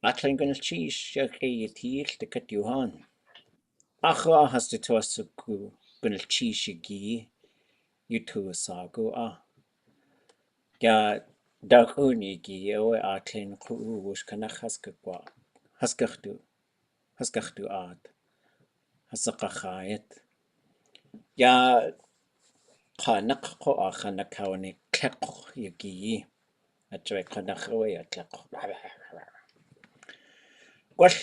Atlan gan cheese shag e teal de kat Johan. Achra has de toasagu gan cheese gi you sagu Ja daguni gi o atlan ku was kanach haskachtu ad hasaqachayet. Ja qanak ko khanakawni klaq yagi atwe kanachwe atlaq. Gwall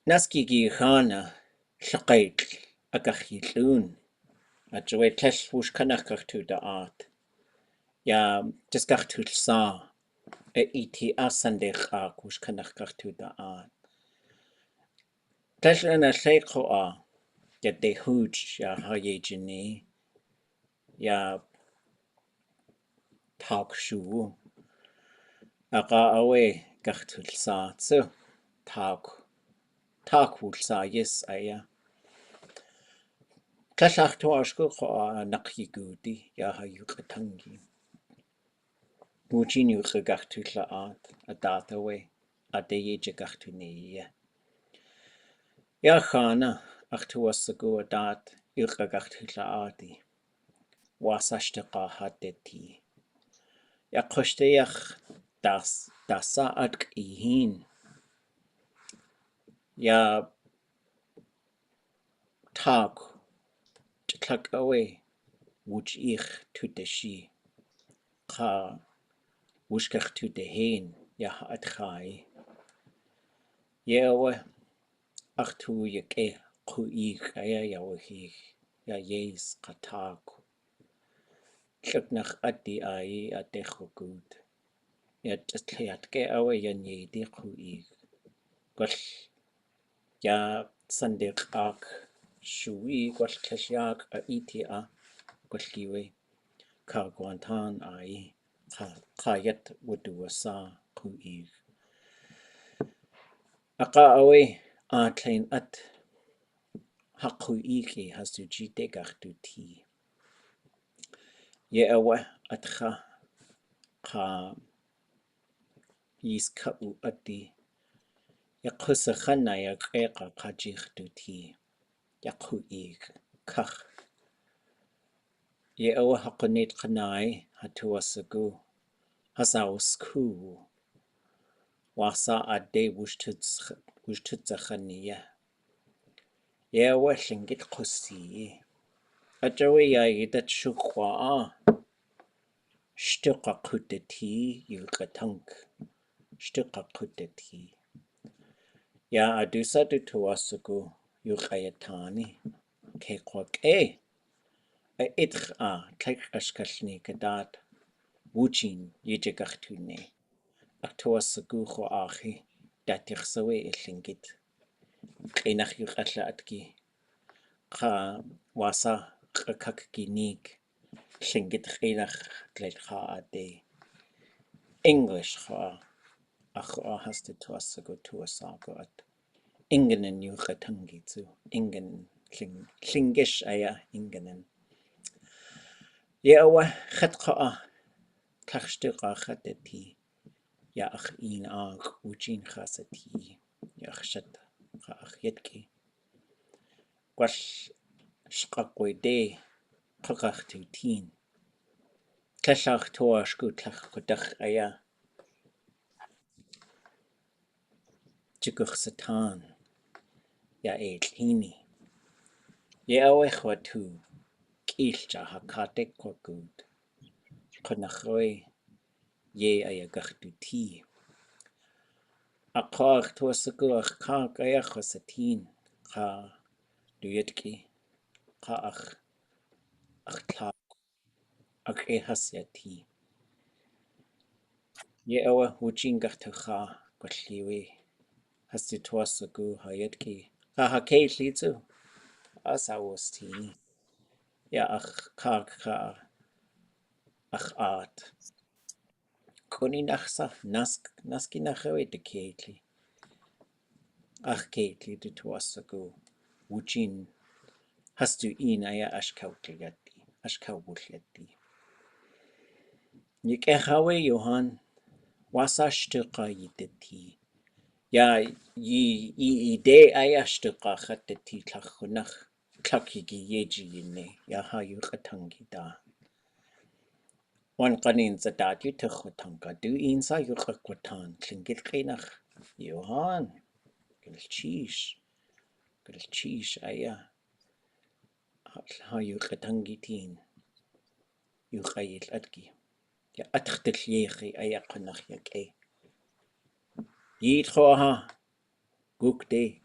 naski gi khana llaqait akachilun atwe tlell was kanachtu da ad. Ja disgachtu sa iti asandech was kanachtu da ad. Tlell na lleiko ja de huj ja hayejini ja tóog siú aga awe gachtul sa tsu tóog wul sa yes aya tlallach tuashku naqyigudi ja hayuqatangi mujin yuqagachtul la adat awe adeyeje gachtuniye ja khana achtuasagu adat yuqagachtul la adi wasashtaqa hadeti ja qoshteyach dasa ihin ja tóog tlak awe wuj ich tudeshi qa wushkach tudehen ja atchai yewe achtu yeke quich aya yawahi ja yes qatak tlaknach adi ai adechogud ja tliatke awe yanyedi quich gol ja sandik ak shui gol tlashyak iti golliwe ka guantan ai qayat wuduasa quich aqa awe atlain at haquiki hasuji degachtuti ye awe atcha qa yiska adi yaqusa khana yaqeqa qajikhtuti yaquik kach ye awe haqunit qanai hatuasagu hasausku wasa ade wushtutsakhaniya ye awe lingit qusi ajawe ya yidat shukwa shtuqa ḳudatí yuqatank shtuqa ḳudatí ya adusa du tuasagu yuqayatani keqwaqe itq tlek shkalneek adat wujin yijagachtune aktuasagu khuahi datirsawe illingit qinach yuqalla atki qa wasa ḳakakginik llingit qinach tlekha ade English kha haste tuasagu tuasagu at ingenen yuqatangitsu ingen llingish aya ingenen yewa khatqa takhshtiqa khatati ya akhin wujin khasati ya khshat akhyatki wal shqaqwede qaqachtutin tlallach tuashku tlaqudach aya chikukhsatan ya etlhini yewe khwatu kilcha hakatek kwagud qanakhoy ye ayagachtuti aqaq tuasagu aqaq aya khasatin qa duyetki qa akhla hasyati yewe wujin gachtukha qalliwi hasti tuasagu hayetki qa hakeilitsu asawustini ya qa at kuni nakhsa naski nakhawe de keitli keitli de tuasagu wujin hastu aya ashkawulyati Yikehawe Johan wasashtuqa yidati يا يدي أياشتقا ختتي تلخنخ تلقيجي يجيني يا هايو ختنجي دا وان قنين زداتي تختنجا دو إنسا يقوتان تلنجل قينخ يوهان قلتشيش أيا هايو ختنجي تين يقايل أدقي يا أتختل يخي أيا قنخ يكي يدخوها قوك دي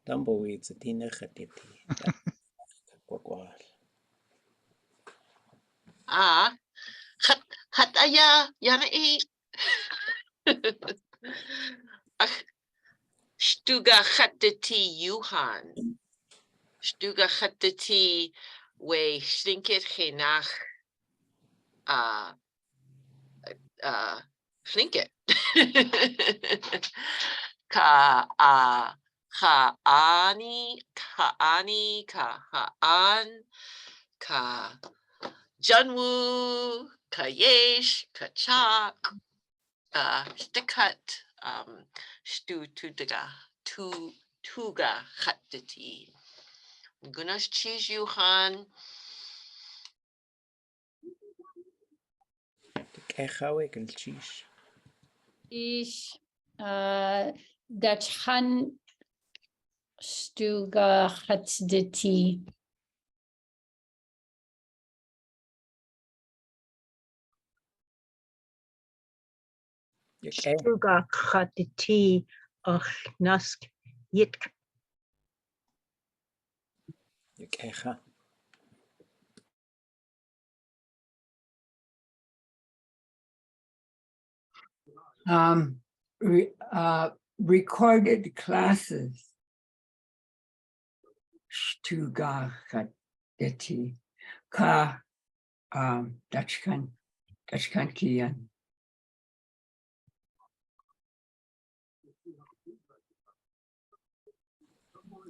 tumbleweed تينا ختتي قوقوال خط أيا يعني إيه أخ شتوغا خطتي يوهان شتوغا خطتي وشلينكت خيناخ فلينكت كهان كجنوو كيش كشاك شتكت توغا خطتي نقولش تشيش يوهان كيخاوي قلتشيش إيش داتشان شتوغا خطتي شتوغا خطتي نسك يتك يكيخا recorded classes. Štugachadeti ka Dachkan Kian.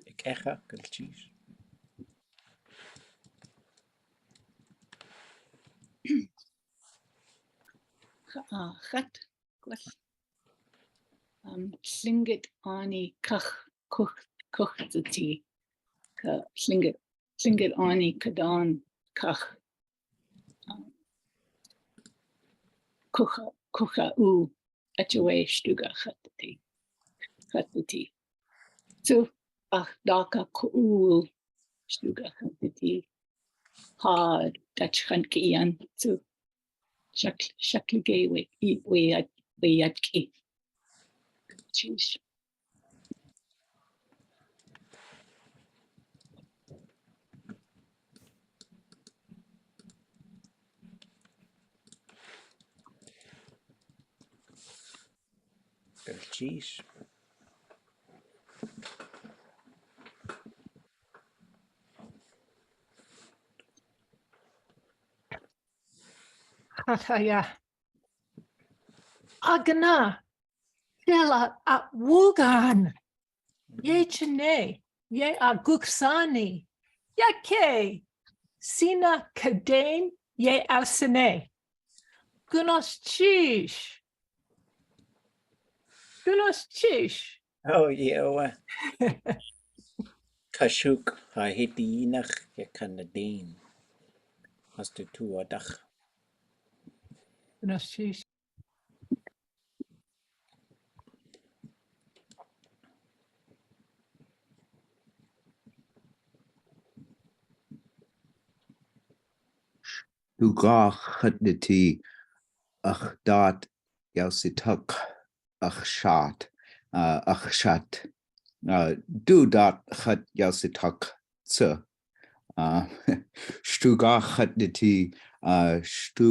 يكيخا قلتشيش خط سلنجت آني كختتي سلنجت آني كدان كخ كخاو أتوي شتوغا خطتي تو داكا كو شتوغا خطتي ها داتشخان كيان تو شكل جاي وياتكي تشيش قلتشيش خطايا أغنى فيلا أوغان يجني أغوكساني يكي سينا كدين أسني جنوس تشيش أو يوا كشوك هايدينخ يكندين هستو تو ودخ جنوس تشيش ʻukaháa ʻaxdat yausituk ʻaxshat dudat chat yausituk tsu shtugaháa shtu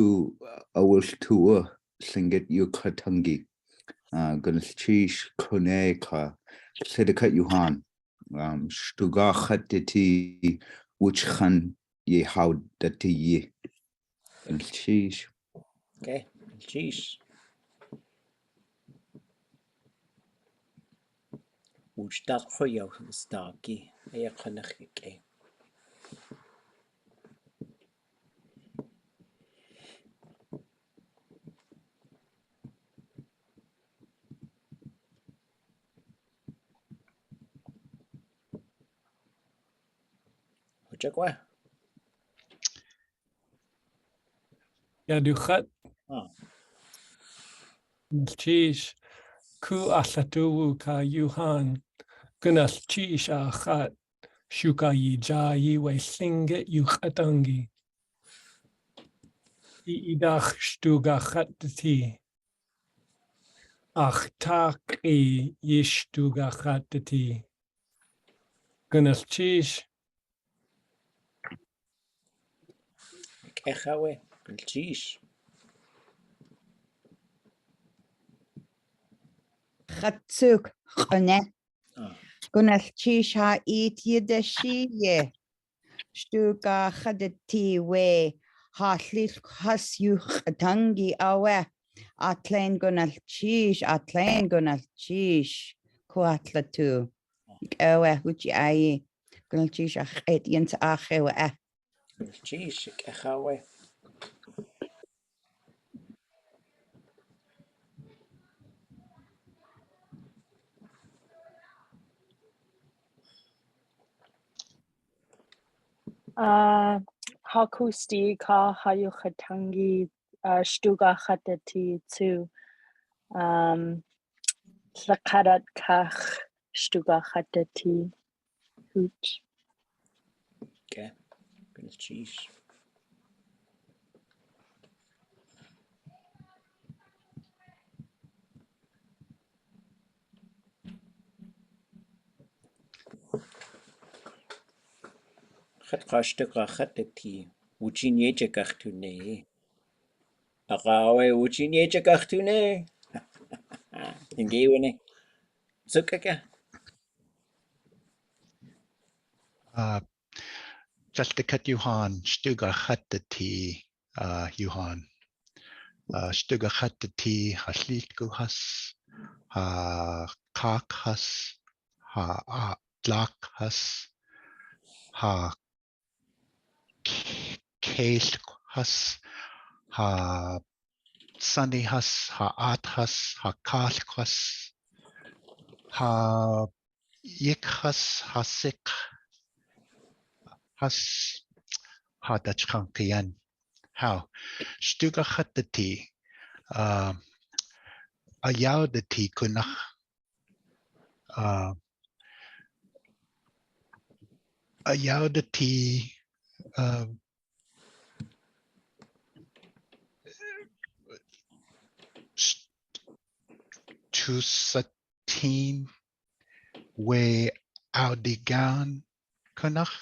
awultua slingit yukatungi gunalchish kuneka llidika yuhan shtugaháa wuchchan yehaudati ye gunalchish okay قلتشيش وجدار حيو ستاكي أي قنخك وجاكوا يا دوخت نلتيش كو أحلتو كا يوهان كنلتيش أخات شوكا يجاي ويسلنجة يوختانجي إيداخ شتوغا خطتي أختاقي يشتوغا خطتي كنلتيش أخاوي قلتيش خطسوك قناة كنالتشيش ها إيت يدشية شتوكا خدتي وي هاتليل خسيو ختانجي أوه أتلين كنالتشيش كواتلتو أوه وجي أي كنالتشيش أخيت ينس آخي وأه قلتيش أخاوي Hakusti ka hayuchatangi shtuga chatati to tlakadat kach shtuga chatati hooch. Okay, قلتيش خد قاشتقا خدتي وجين يجك أختوني أقاوي وجين يجك أختوني نجيوني سكك Jaltikat Johan, Stuga Hattati, Johan. Stuga Hattati, Haslitguhas, Ha Kakhas, Ha Dlakhas, Ha Kailhas, Ha Sunnyhas, Ha Athas, Ha Kalkhas, Ha Yikhas, Ha Sik, Has Ha Dachkankian. How? Stuga Hattati. Ayaudati kunach ayaudati tusatin we audigan kunach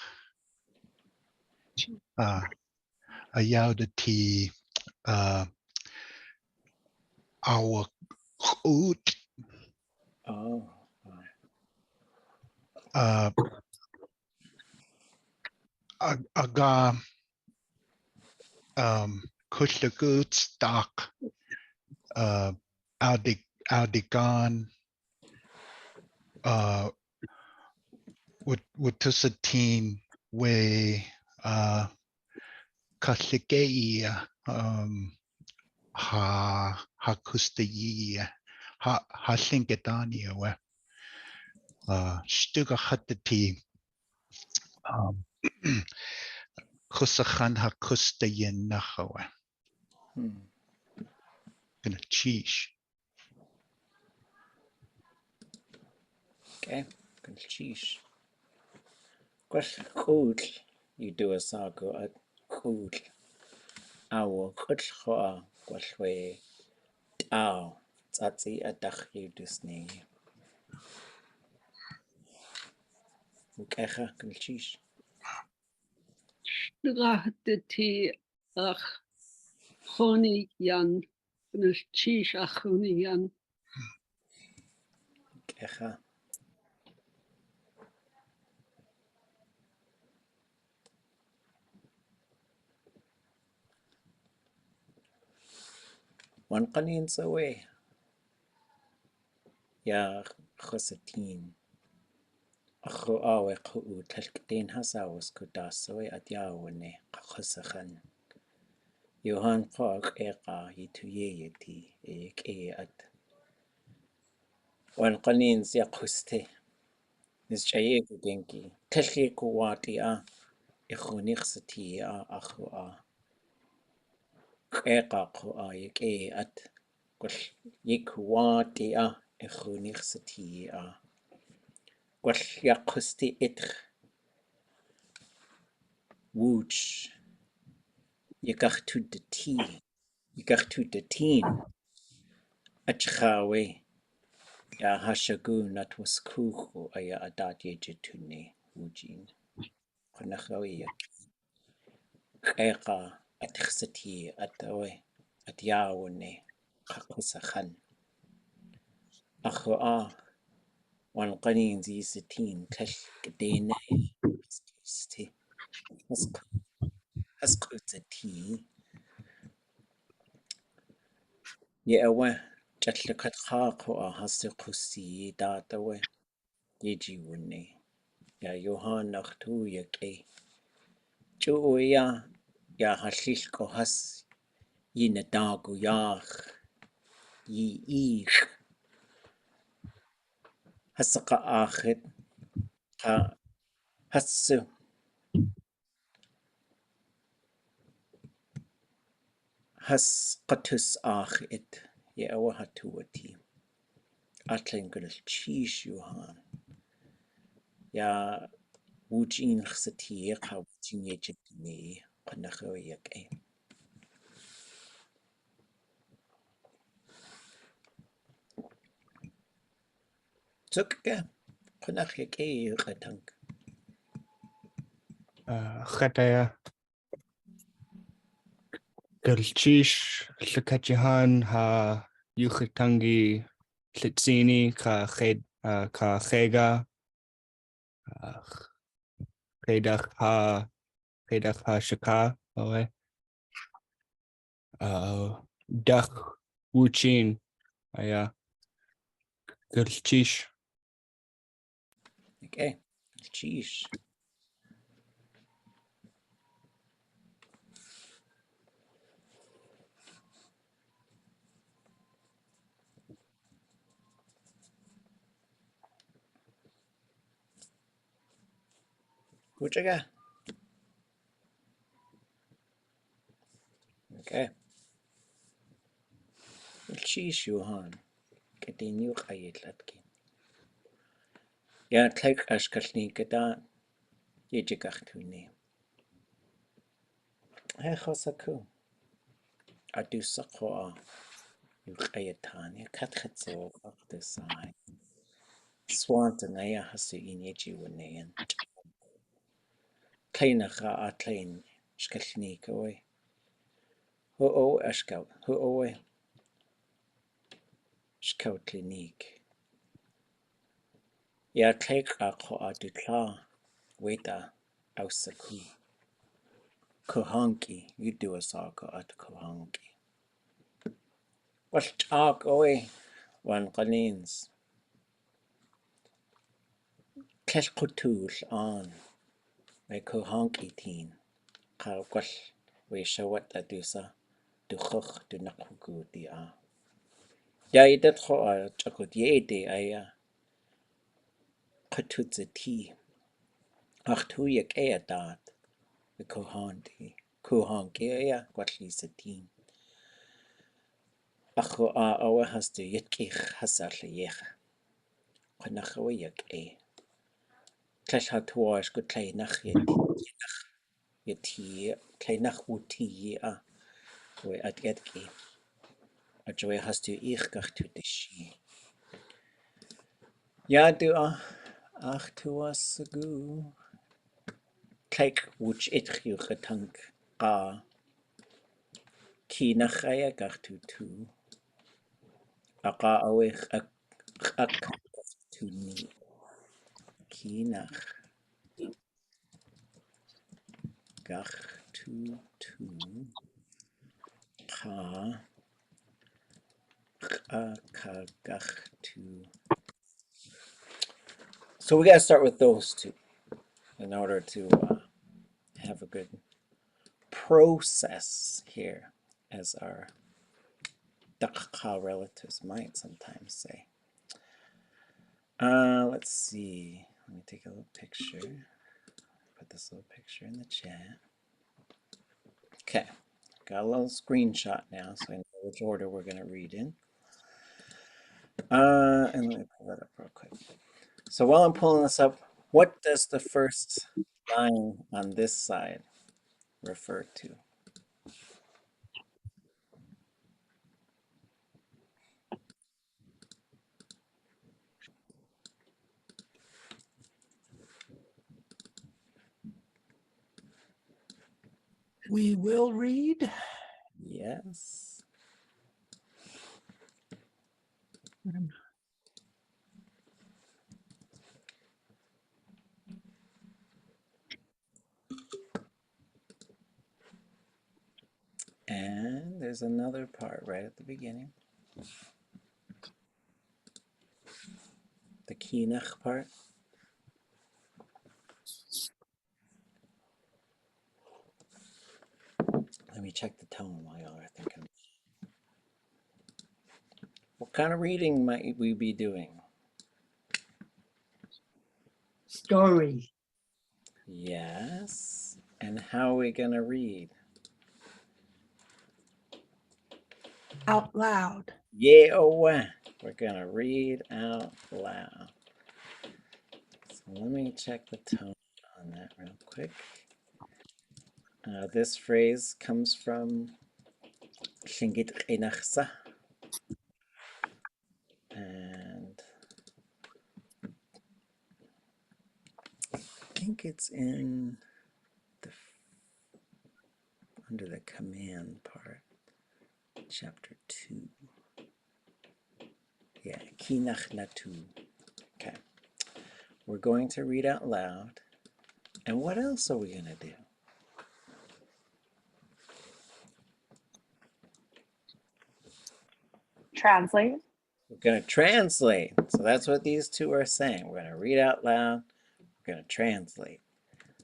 ayaudati our ut aga kushlagut stock audigan with tusatin we kaslikei ha kustayi ha linketani we stuga hatati kusachan ha kustayin nachawe gonna cheese. Okay, قلتيش قش خود يدو ساقو خود أو قش خوا قشوي أو تاتي أدخل دسني وكأخا قلتيش Shtuga ach choni yan كنالتشيش أخوني yan كأخا وانقني نسوي يا خستين Acho awe ku telkdeen hasawas kudasoe at yawane kakhusahan. Johan Prog eka yituyeti eke at والقنين سيقسته نسجايك جنكي تلقي قواتي إخونيخ ستي أخو إيقا قو يكي أت قل يكواتي إخونيخ ستي قل يقستي إتخ ووش يكختو دتي يكختو دتين أتخاوي يا هاشاقو نتوسكوخو أيا أدات يجتوني وجين خنخوية إيقا أتخستي أتوي أتياوني قاقوسخن أخو والقنين زي ستين كل قديني هسكوستي هسكوستي يأوي جتلكت خاقو هسكوستي داتوي يجيوني يا يوهان أختو يكي جويا يا هشيشكو هس ينداغو ياخ يإيخ هسقا آخد هسو هس قطس آخد يأوي هتوتي أتلين قل تشيش يوهان يا وجين خستيق وجين يجدني قلنا خويك اي تك قلنا خيك اي قتنك ختايا قلتشيش لكاتيهان ها يوختانجي لتسيني كخيغا خيدخ ها شكا أوي دخ ووتشين أيا قلتشيش اي تشيش وجهه اوكي تشيش يوهان كدين يوق ايت لاتكي يا تلك اشكالنيك دا يجي قختوني هاي خاصكو أدو سقوا يوق ايتان يا كتختسو وقت ساي سوانتن ايا هسو إن يجي ونين كاين خا أتلين شكالنيك اوي هو أشكال هو shkalneek. Ja tleik ako adutla weta ausaku. Kuhanki, you do a saka at kuhanki. Wash talk away one qanins. Kleshkutul on my kuhanki teen. Kalwash we shawat adusa du hoch du nakugu di a. Ja, dat ho a chakut ye de aya kututze tea. Ach tu yek ea dat. The Kuhanki gwatlis teen. Acho awa has to yitkich hasarle yech. Qunachawiyak e. Clash hat wash good clay nach yeti, clay nach wuti a. We at yetki. A joy has to ichgach to the she. Ya do ach to us a goo. Claik wuch itchu getank a. Ki nachaya gach to two. Aka awich ak to ni. Ki nach. Gach to two. Ka gach to. So we got to start with those two in order to have a good process here, as our ʼakaduneek relatives might sometimes say. Let's see. Let me take a little picture. Put this little picture in the chat. Okay, got a little screenshot now, so I know which order we're going to read in. And let me pull that up real quick. So while I'm pulling this up, what does the first line on this side refer to? We will read. Yes. And there's another part right at the beginning. The ḳukaháa part. Let me check the tone while y'all are thinking. What kind of reading might we be doing? Story. Yes. And how are we going to read? Out loud. Yeah, we're going to read out loud. So let me check the tone on that real quick. This phrase comes from ʻakaduneek. And I think it's in the under the command part, chapter 2. Yeah, ʻkinahnatu. Okay. We're going to read out loud. And what else are we going to do? Translate. We're going to translate. So that's what these two are saying. We're going to read out loud. We're going to translate.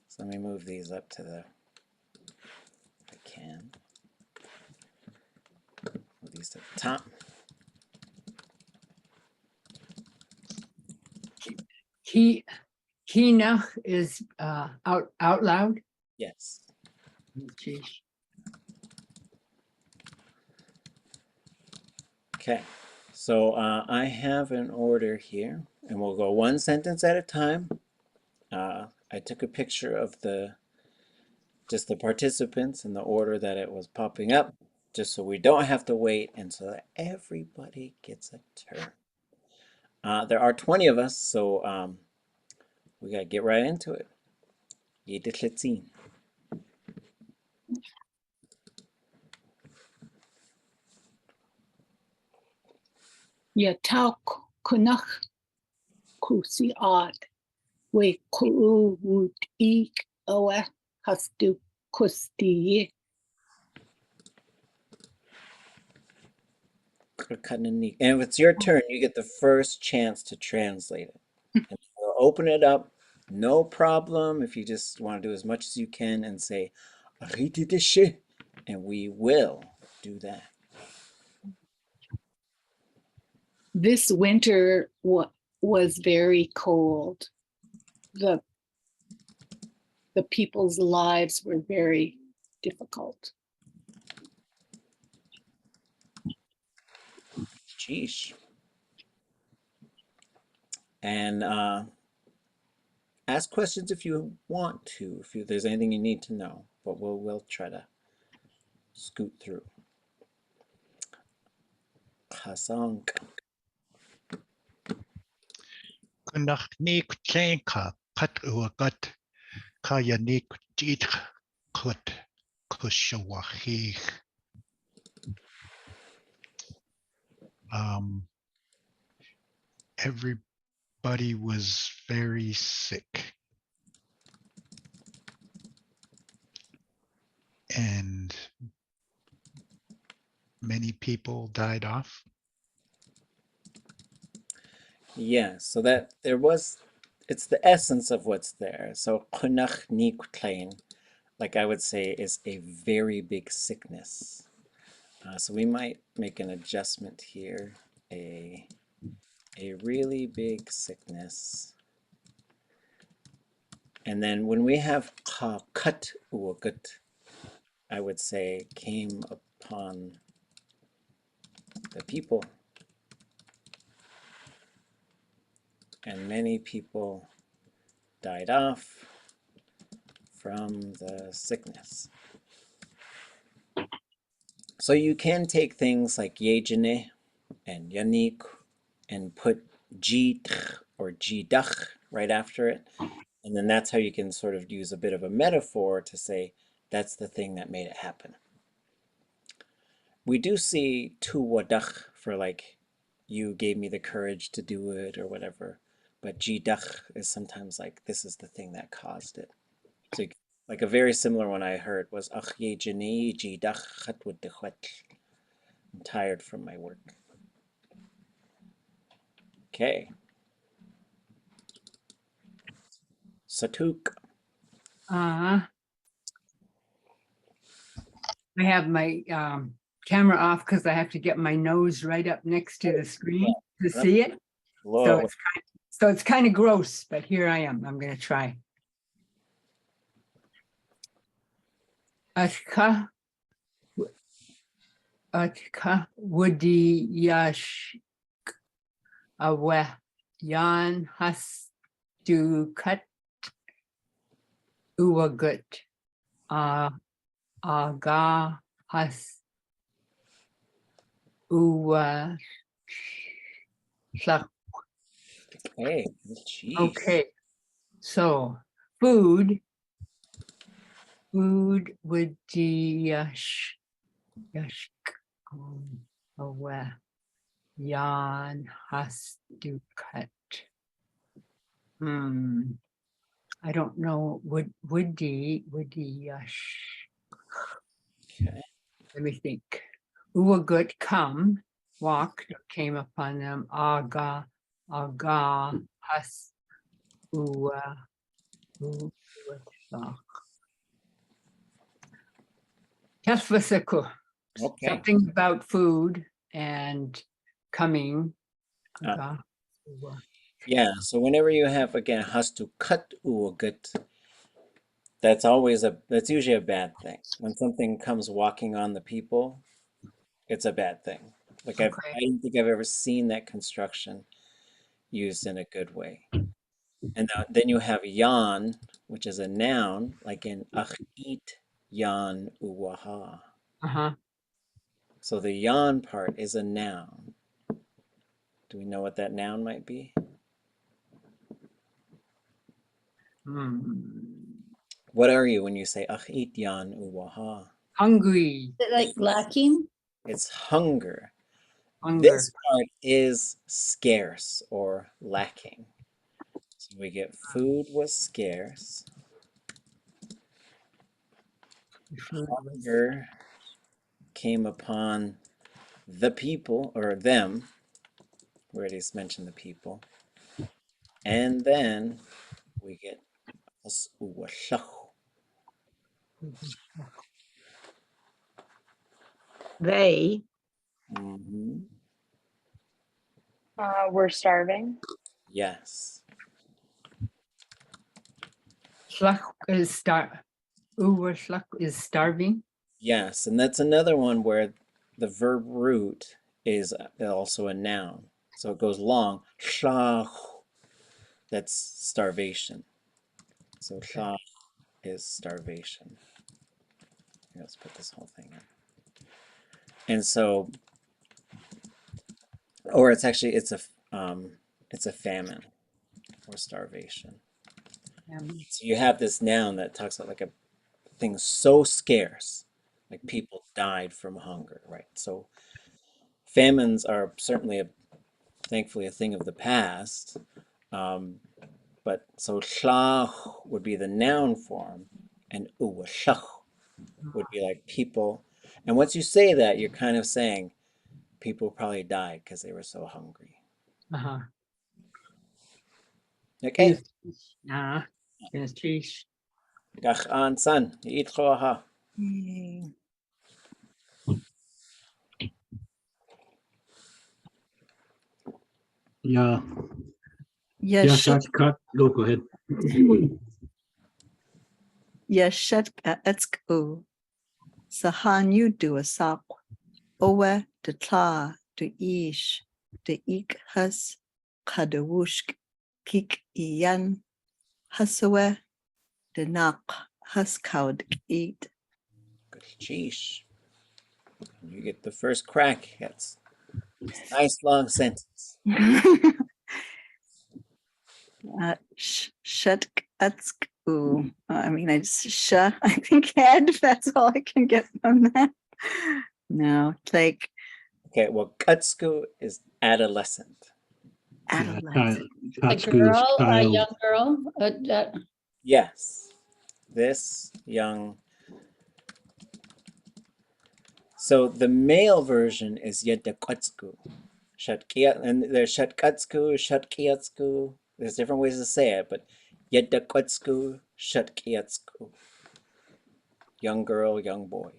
So let me move these up to the, if I can. Move these to the top. Ķukaháa is out loud. Yes. Geez. Okay. So I have an order here, and we'll go one sentence at a time. I took a picture of just the participants in the order that it was popping up, just so we don't have to wait, and so that everybody gets a turn. There are 20 of us, so we gotta get right into it. Yiditlitzin. Yatak kunach kusi ad. We kuu woot eek oa hastu kusti. ʻakaduneek. And if it's your turn, you get the first chance to translate it. And we'll open it up, no problem if you just want to do as much as you can and say, "Arididishe," and we will do that. This winter was very cold. The people's lives were very difficult. Sheesh. And ask questions if you want to, if there's anything you need to know, but we'll try to scoot through. Ḵukaháa. ʻakaduneek ʻtsenka kat uakat ʻakaduneek ʻtitch kut kushawahi. Everybody was very sick. And many people died off. Yeah, so that there was, it's the essence of what's there. So ḳukaháa, like I would say, is a very big sickness. So we might make an adjustment here. A really big sickness. And then when we have ḳukaháa, I would say came upon the people. And many people died off from the sickness. So you can take things like yejene and yanik and put jitch or jidach right after it. And then that's how you can sort of use a bit of a metaphor to say that's the thing that made it happen. We do see tu wadach for like you gave me the courage to do it or whatever. But jidach is sometimes like this is the thing that caused it. So like a very similar one I heard was ach yejene jidach ḳudatí. I'm tired from my work. Okay. Satuk. I have my camera off because I have to get my nose right up next to the screen to see it. Whoa. So it's kind of gross, but here I am. I'm going to try. Atka woody yash awe yan has to cut uwagut aga has uwa Hey, geez. okay, so food would yash awe yan has to cut. I don't know. Would yash. Okay. Let me think. Uwagut come, walked, came upon them. Aga has uwa. Teflasaku. Okay. Something about food and coming. Aga, uwa. Yeah, so whenever you have, again, has to cut uwagut, that's usually a bad thing. When something comes walking on the people, it's a bad thing. Like I don't think I've ever seen that construction used in a good way. And then you have yan, which is a noun, like in achit yan uwaha. So the yan part is a noun. Do we know what that noun might be? What are you when you say achit yan uwaha? Hungry. Is it like lacking? It's hunger. Hunger. This part is scarce or lacking. So we get food was scarce. Hunger came upon the people or them. We already mentioned the people. And then we get They We're starving. Yes. Shlach is starving. Yes, and that's another one where the verb root is also a noun. So it goes long. Shlach. That's starvation. So shlach is starvation. Here, let's put this whole thing in. And so, or it's actually it's a famine or starvation. So you have this noun that talks about like a thing so scarce, like people died from hunger, right? So famines are certainly thankfully a thing of the past. But so shlach would be the noun form, and uwashach would be like people. And once you say that, you're kind of saying people probably died because they were so hungry. Okay. Nah, yes, cheese. Gach an san, eat ḳukaháa. Yeah. Yes, Yes, that's cut. Go ahead. Yeshetkaetsko. Sahan you do a saq. Owe de tla de ish de ik hus kadawushk kik iyan husawe de nak huskoud eat. Sheesh. You get the first crack. That's a nice long sentence. Shetkatsko. I mean, I just I think head. That's all I can get from that. No, it's like Okay, well, Kutsku is adolescent. adolescent. A girl, a young girl. Yes, this young. So the male version is Yedekutsku. And there's Shatkutsku, Shatkiatsku. There's different ways to say it, but Yedekutsku, Shatkiatsku. Young girl, young boy.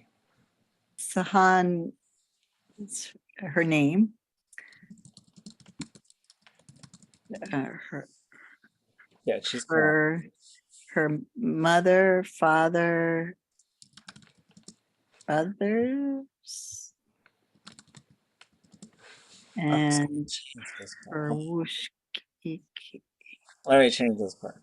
Sahan is her name. Yeah, she's her mother, father, brothers, and her wooshki. Let me change this part.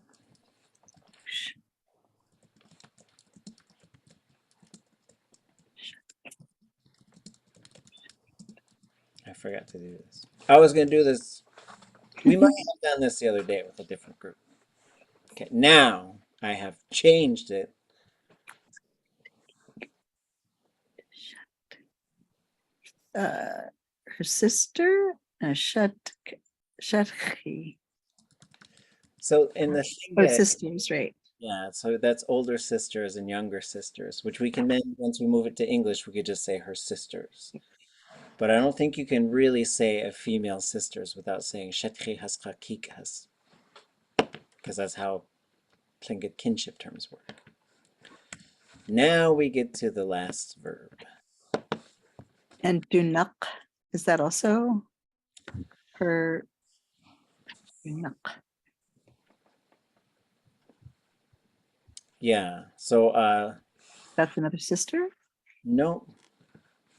I forgot to do this. I was going to do this. We might have done this the other day with a different group. Okay, now I have changed it. Her sister, Shatki. So in the sisters, right? Yeah, so that's older sisters and younger sisters, which we can then, once we move it to English, we could just say her sisters. But I don't think you can really say a female sisters without saying Shetchi haska kikas, because that's how Tlingit kinship terms work. Now we get to the last verb. And dunak, is that also her? Dunak. Yeah, so that's another sister? No.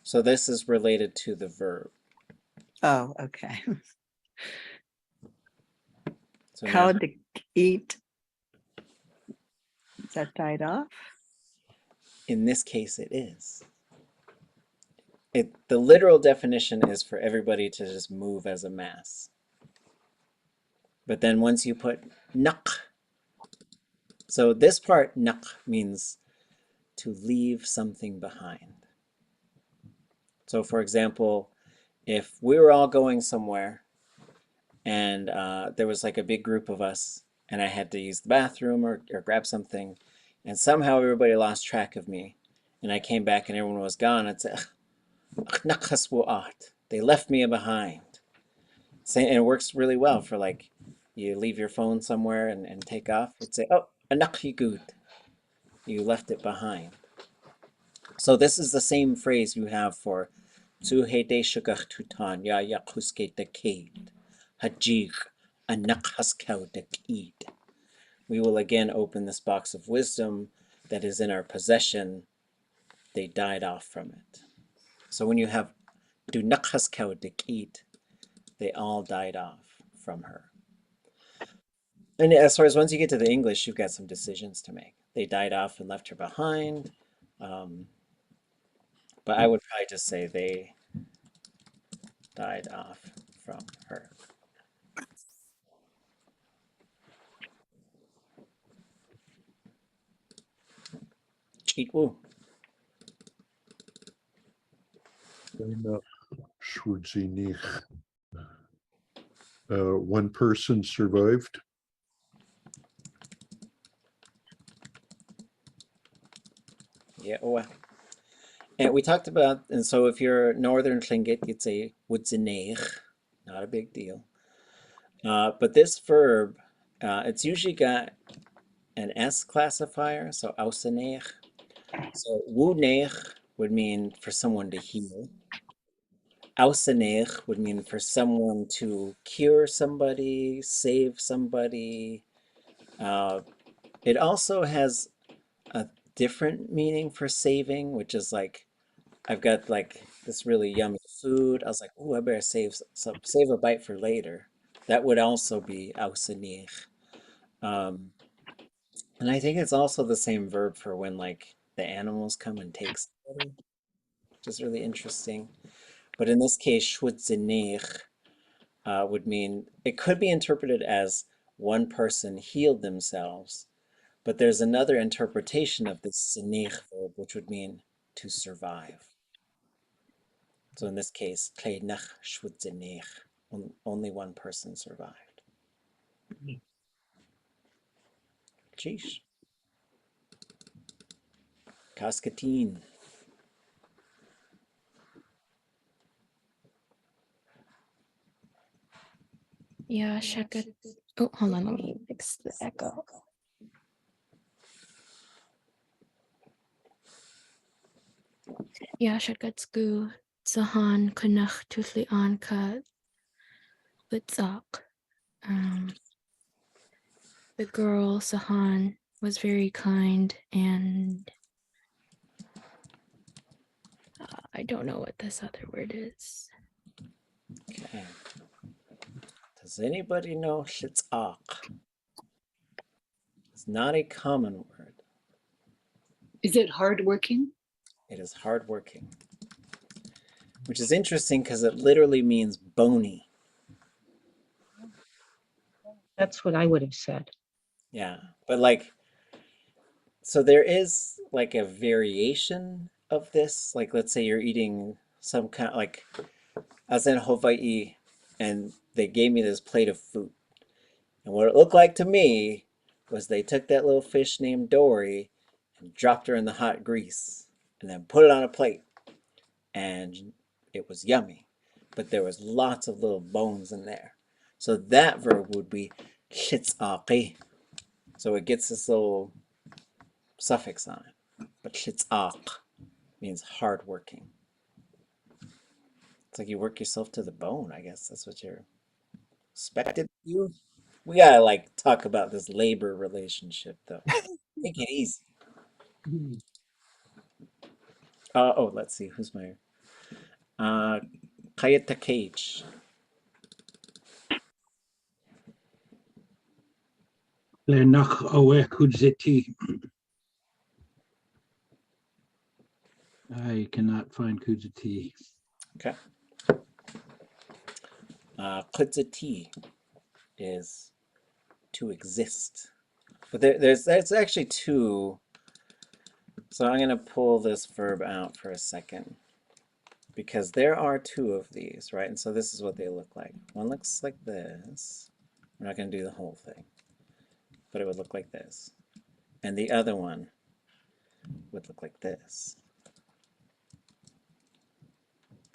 So this is related to the verb. Oh, okay. So how to eat? Is that died off? In this case, it is. The literal definition is for everybody to just move as a mass. But then once you put nak, so this part, nak, means to leave something behind. So for example, if we were all going somewhere and there was like a big group of us and I had to use the bathroom or grab something, and somehow everybody lost track of me and I came back and everyone was gone, I'd say, they left me behind. And it works really well for like, you leave your phone somewhere and take off. It'd say, oh, you left it behind. So this is the same phrase you have for Tsuhede shugach tutan ya yakuske dekade. Hajig anak haskau dekid. We will again open this box of wisdom that is in our possession. They died off from it. So when you have du nakhaskau dekid, they all died off from her. And as far as once you get to the English, you've got some decisions to make. They died off and left her behind. But I would probably just say they died off from her. Cheat woo. One person survived. Yeah, well. And we talked about, and so if you're Northern Tlingit, you'd say ʼakaduneek, not a big deal. But this verb It's usually got an S classifier, so ʼakaduneek. So ʼwuneek would mean for someone to heal. ʼakaduneek would mean for someone to cure somebody, save somebody. It also has a different meaning for saving, which is like, I've got like this really yummy food. I was like, oh, I better save a bite for later. That would also be ʼakaduneek. And I think it's also the same verb for when like the animals come and take somebody, which is really interesting. But in this case, ḥudatí would mean, it could be interpreted as one person healed themselves, but there's another interpretation of this ḥudatí verb, which would mean to survive. So in this case, ḳukaháa ḥudatí, only one person survived. Sheesh. Cascatín. Yeah, shakat. Oh, hold on. Let me fix the echo. Yeah, shakatsku sahan kunach tusli an ka litzak. The girl Sahan was very kind, and I don't know what this other word is. Okay. Does anybody know ḥitz'aq? It's not a common word. Is it hardworking? It is hardworking, which is interesting because it literally means bony. That's what I would have said. Yeah, but like, so there is like a variation of this. Like, let's say you're eating some kind, like, I was in Hawaii and they gave me this plate of food. And what it looked like to me was they took that little fish named Dory and dropped her in the hot grease and then put it on a plate. And it was yummy, but there was lots of little bones in there. So that verb would be ḥitz'aqi. So it gets this little suffix on it. But ḥitz'aq means hardworking. It's like you work yourself to the bone, I guess. That's what you're expected to do. We gotta like talk about this labor relationship though. Make it easy. Oh, let's see, who's my ḳudatí. Lenach oe ḥudatí. I cannot find ḥudatí. Okay. ḳudatí is to exist. But there's actually two. So I'm going to pull this verb out for a second because there are two of these, right? And so this is what they look like. One looks like this. We're not going to do the whole thing, but it would look like this. And the other one would look like this.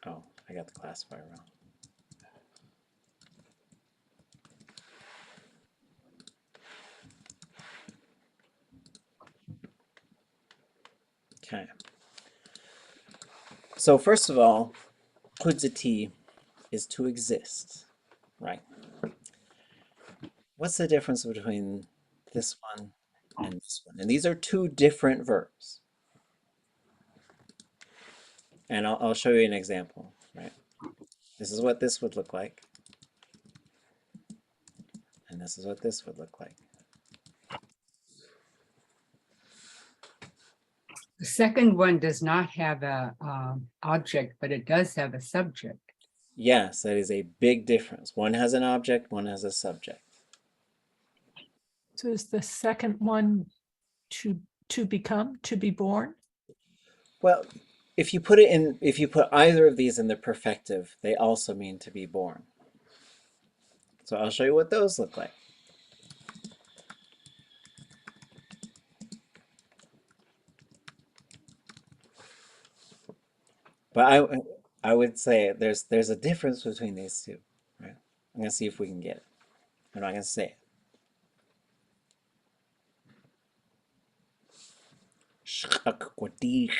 Oh, I got the classifier wrong. Okay. So first of all, ḥudatí is to exist, right? What's the difference between this one and this one? And these are two different verbs. And I'll show you an example, right? This is what this would look like. And this is what this would look like. The second one does not have a object, but it does have a subject. Yes, that is a big difference. One has an object, one has a subject. So is the second one to become, to be born? Well, if you put either of these in the perfective, they also mean to be born. So I'll show you what those look like. But I would say there's a difference between these two, right? I'm gonna see if we can get it. I'm not gonna say it. ʻakaduneek.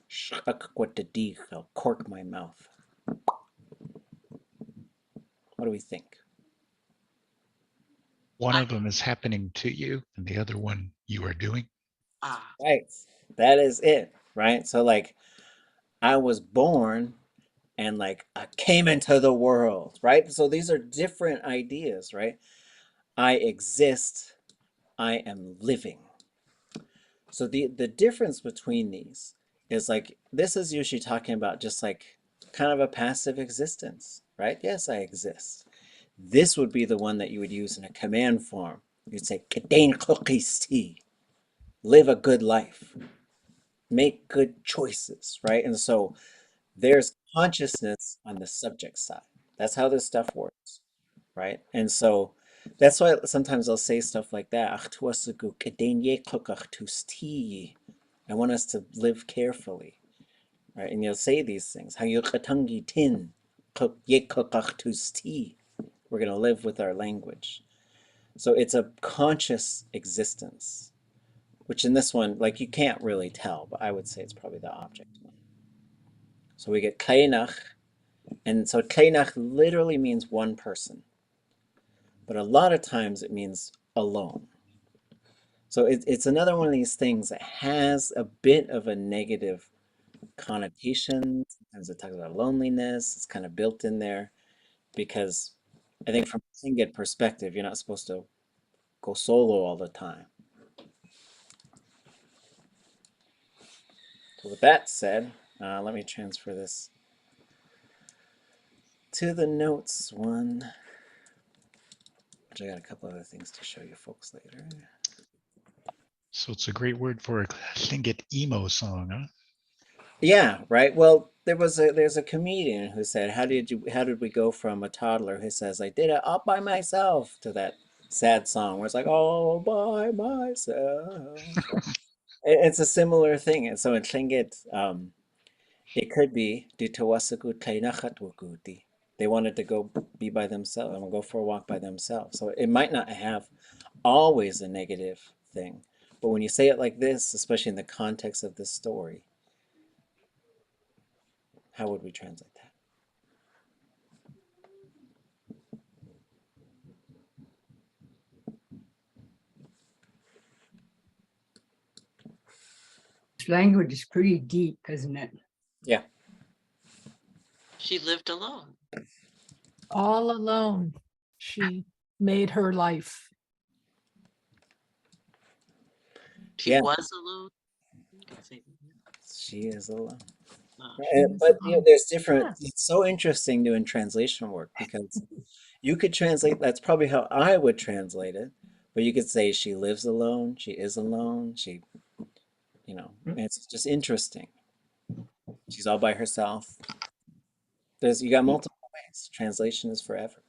ʻakaduneek. I'll cork my mouth. What do we think? One of them is happening to you, and the other one you are doing. Right. That is it, right? So like I was born and like I came into the world, right? So these are different ideas, right? I exist, I am living. So the difference between these is like this is usually talking about just like kind of a passive existence, right? Yes, I exist. This would be the one that you would use in a command form. You'd say, ʻakaduneek, live a good life, make good choices, right? And so there's consciousness on the subject side. That's how this stuff works, right? And so that's why sometimes I'll say stuff like that. I want us to live carefully, right? And you'll say these things. We're going to live with our language. So it's a conscious existence, which in this one, like you can't really tell, but I would say it's probably the object one. So we get ḳukaháa, and so ḳukaháa literally means one person, but a lot of times it means alone. So it's another one of these things that has a bit of a negative connotation. Sometimes it talks about loneliness. It's kind of built in there because I think from a Tlingit perspective, you're not supposed to go solo all the time. So with that said, let me transfer this to the notes one, which I got a couple other things to show you folks later. So it's a great word for a Tlingit emo song, huh? Yeah, right. Well, there's a comedian who said, how did we go from a toddler who says, I did it all by myself, to that sad song where it's like, all by myself. It's a similar thing. And so in Tlingit, it could be they wanted to go be by themselves and go for a walk by themselves. So it might not have always a negative thing, but when you say it like this, especially in the context of this story, how would we translate that? Language is pretty deep, isn't it? Yeah. She lived alone. All alone. She made her life. She was alone. She is alone. She But you know, there's different. It's so interesting doing translation work because you could translate. That's probably how I would translate it. But you could say she lives alone. She is alone. She, you know, it's just interesting. She's all by herself. You got multiple ways. Translation is forever.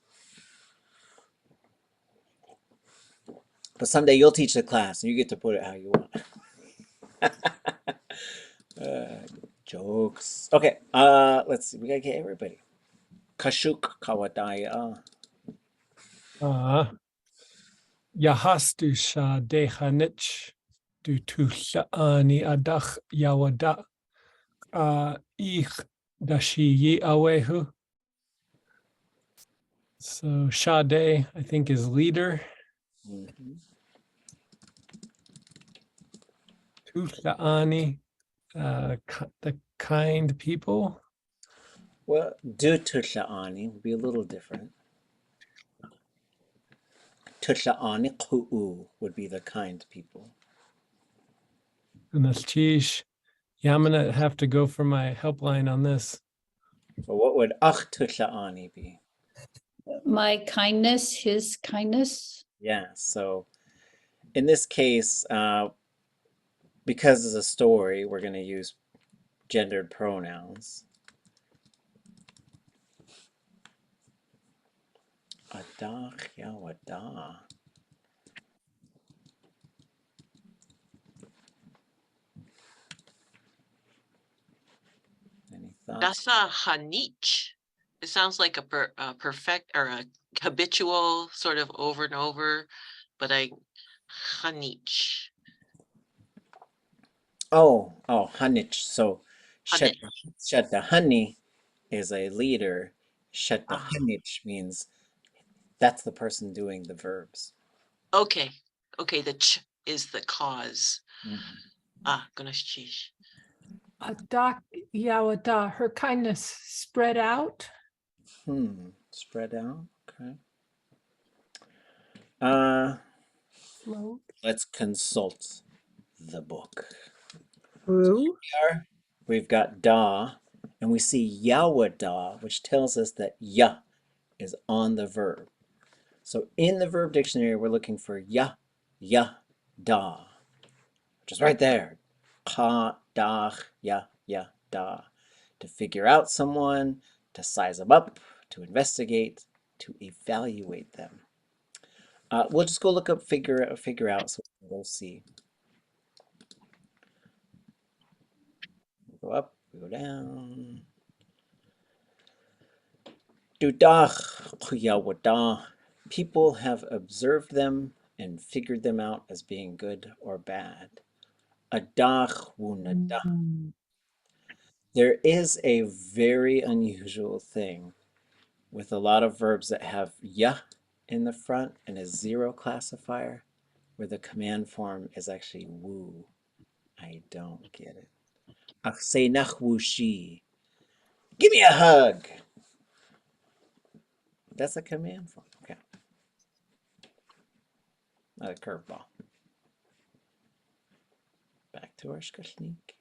But someday you'll teach the class and you get to put it how you want. Jokes. Okay. Let's see. We gotta get everybody. Kashuk kawadaya. Yahastu sha dehanich du tushani adach yawada ich dashi yi awehu. So Sade, I think, is leader. Tushani, the kind people. Well, du tusha'ani would be a little different. Tusha'ani ku'u would be the kind people. And that's Chish. Yeah, I'm gonna have to go for my helpline on this. But what would ach tusha'ani be? My kindness, his kindness. Yeah, so in this case, because it's a story, we're going to use gendered pronouns. Adach yawada. Any thoughts? Dasa hanich. It sounds like a perfect or a habitual sort of over and over, but hanich. Oh, hanich. So Hanich. Shadahani is a leader. Shadahanich means that's the person doing the verbs. Okay. Okay, the ch is the cause. Mhm. Gunashchish. Dak Yawada, her kindness spread out. Spread out. Okay. Flowed. Let's consult the book. Woo. Here we've got da, and we see yawada, which tells us that ya is on the verb. So in the verb dictionary, we're looking for ya, da, which is right there. Ka, da, ya, da. To figure out someone, to size them up, to investigate, to evaluate them. We'll just go look up figure out so we'll see. We go up, we go down. People have observed them and figured them out as being good or bad. There is a very unusual thing with a lot of verbs that have ya in the front and a zero classifier, where the command form is actually woo. I don't get it. Give me a hug. That's a command form. Okay. Not a curveball. Back to our shkalneek.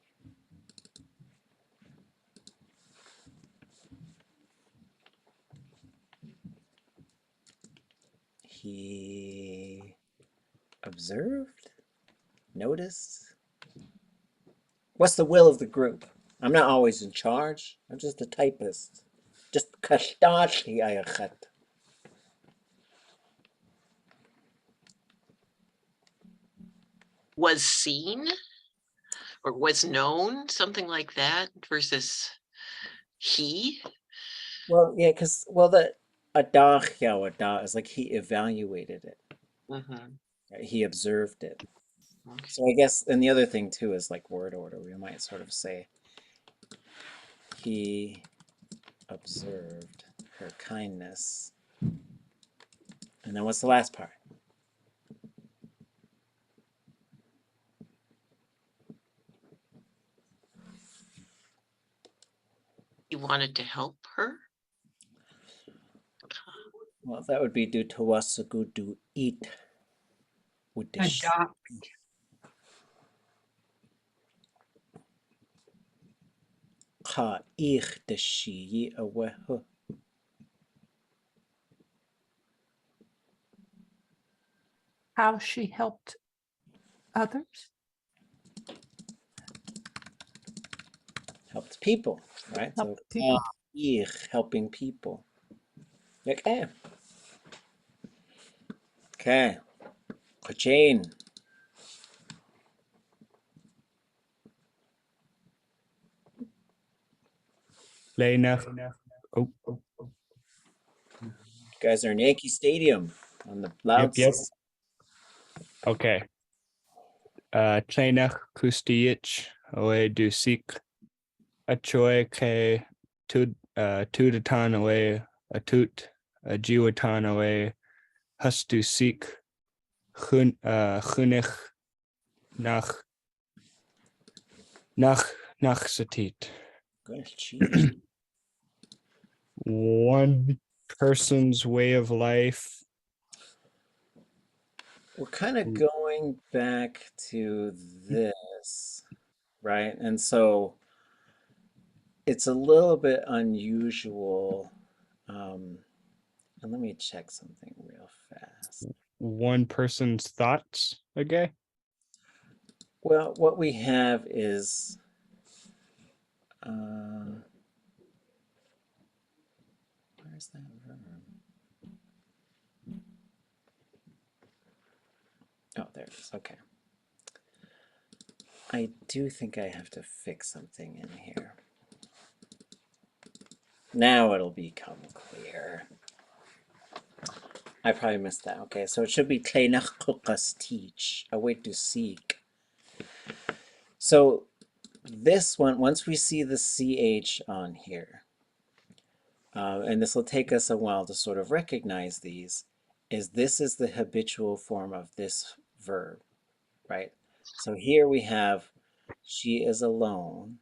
He observed, noticed. What's the will of the group? I'm not always in charge. I'm just a typist. Just ḳudatí ayachat. Was seen or was known, something like that, versus he. Well, yeah, because the adach yawada is like he evaluated it. Mm-hmm. Right? He observed it. Okay. So I guess, and the other thing too is like word order. We might sort of say he observed her kindness. And then what's the last part? He wanted to help her. Well, that would be due to wasagudu eat. Adopt. Ka ich deshi awehu. How she helped others. Helped people, right? Helped So people. ich, helping people. Okay. Okay. Kachin. Lena. Oh. You guys are in Yankee Stadium on the loud Yep. system. Okay. Ţleinach kustiich oe dusik achoe ke tudatan oe atut jiwatan oe hustusik chunich nach satit. Good, jeez. One person's way of life. We're kind of going back to this, right? And so it's a little bit unusual. And let me check something real fast. One person's thoughts, okay? Well, what we have is where's that verb? Oh, there it is. Okay. I do think I have to fix something in here. Now it'll become clear. I probably missed that. Okay, so it should be ḳukaháa teach, a way to seek. So this one, once we see the CH on here, and this will take us a while to sort of recognize these, this is the habitual form of this verb, right? So here we have, she is alone,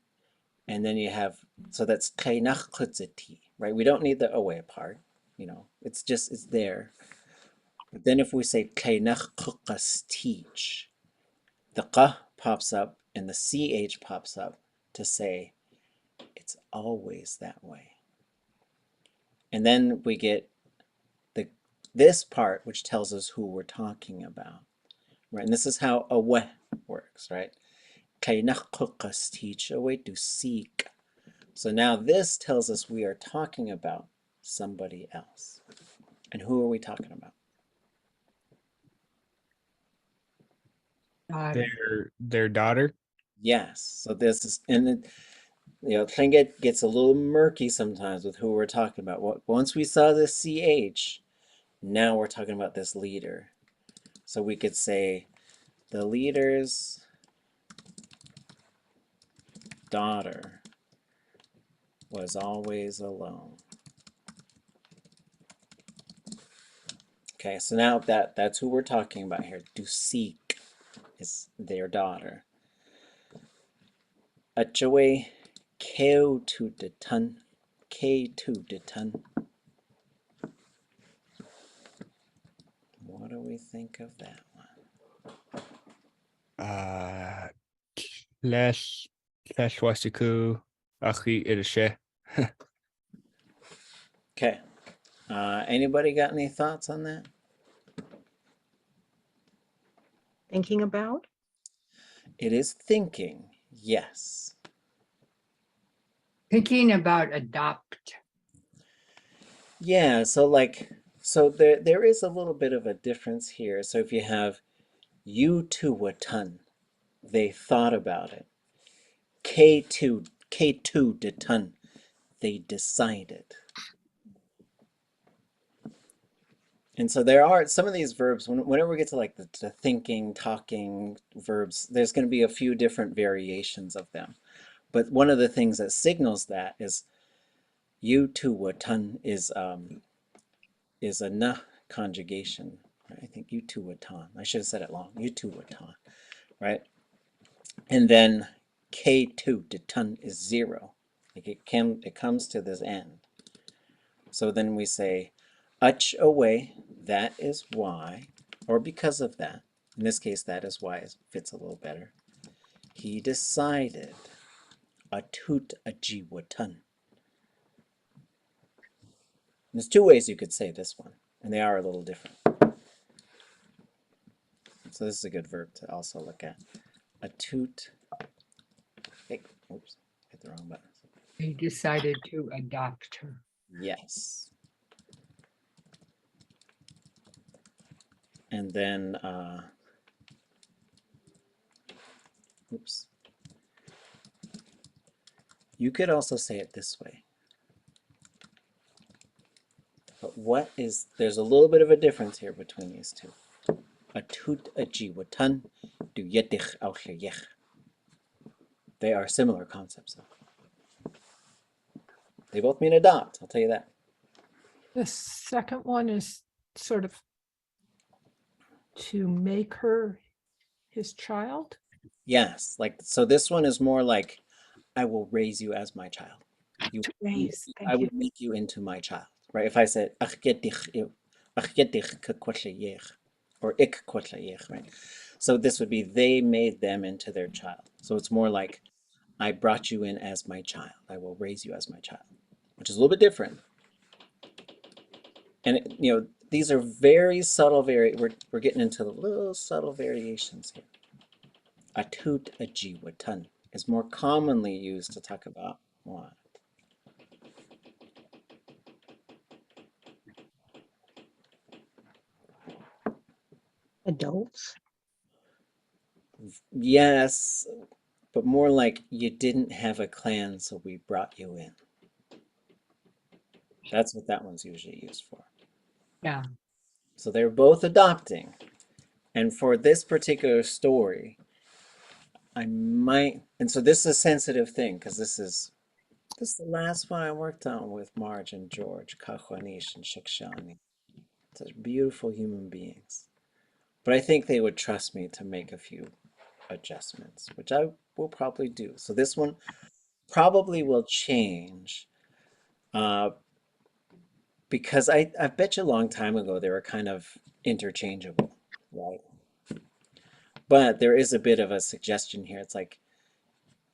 and then you have, so that's ḳudatí, right? We don't need the away part, you know, it's just, it's there. But then if we say ḳukaháa, the qa pops up and the ch pops up to say it's always that way. And then we get this part, which tells us who we're talking about, right? And this is how away works, right? Away to seek. So now this tells us we are talking about somebody else. And who are we talking about? Their daughter. Yes. So this is, and it, you know, thing gets a little murky sometimes with who we're talking about. Once we saw the CH, now we're talking about this leader. So we could say the leader's daughter was always alone. Okay, so now that's who we're talking about here. To seek is their daughter. Achawe keo to the ton, k to the ton. What do we think of that one? Wasiku Achi Irishe. Okay. Anybody got any thoughts on that? Thinking about? It is thinking, yes. Thinking about adopt. Yeah, so like, so there is a little bit of a difference here. So if you have you to a ton, they thought about it. K2 de ton, they decided. And so there are some of these verbs, whenever we get to like the thinking, talking verbs, there's going to be a few different variations of them. But one of the things that signals that is you to a ton is a na conjugation. Right? I think you to a ton. I should have said it long. You to a ton, right? And then K2 de ton is 0. Like it comes to this end. So then we say ach away, that is why, or because of that. In this case, that is why it fits a little better. He decided atut ajiwatan. There's two ways you could say this one, and they are a little different. So this is a good verb to also look at. Atut. Hey, oops, hit the wrong button. They decided to adopt her. Yes. And then, oops. You could also say it this way. But there's a little bit of a difference here between these two. Atut ajiwatan du yedich al khayech. They are similar concepts though. They both mean adopt, I'll tell you that. The second one is sort of to make her his child. Yes, like, so this one is more like, I will raise you as my child. I would make you into my child, right? If I said, or ik, right? So this would be, they made them into their child. So it's more like, I brought you in as my child. I will raise you as my child, which is a little bit different. And, you know, these are very subtle, we're getting into the little subtle variations here. Atut ajiwatan is more commonly used to talk about what? Adults? Yes, but more like you didn't have a clan, so we brought you in. That's what that one's usually used for. Yeah. So they're both adopting. And for this particular story, I might, and so this is a sensitive thing because this is the last one I worked on with Marge and George, ḳukaháa and shkalneek. Such beautiful human beings. But I think they would trust me to make a few adjustments, which I will probably do. So this one probably will change because I bet you a long time ago they were kind of interchangeable, right? But there is a bit of a suggestion here. It's like,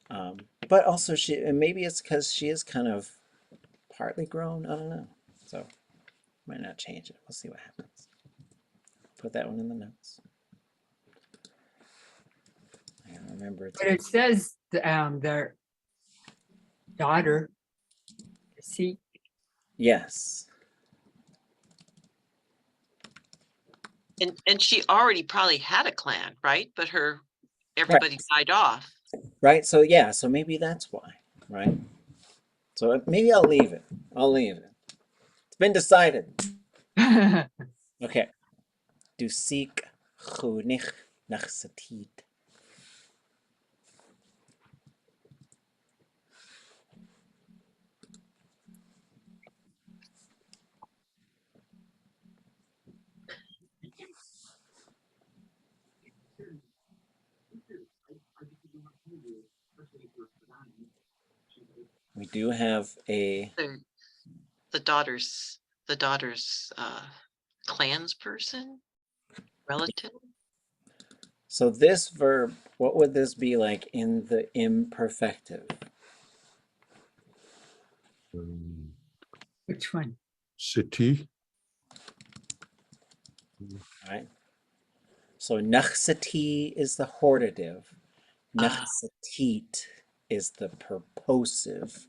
but also and maybe it's because she is kind of partly grown. I don't know. So might not change it. We'll see what happens. Put that one in the notes. I remember. But it says their daughter, see. Yes. And she already probably had a clan, right? But everybody died off. Right. So yeah. So maybe that's why. Right. So maybe I'll leave it. I'll leave it. It's been decided. Okay. Du seek ḳudatík nach satid. We do have the daughter's clansperson, relative. So this verb, what would this be like in the imperfective? Which one? City. Right. So nachsati is the hortative. Nachsatit is the purposive.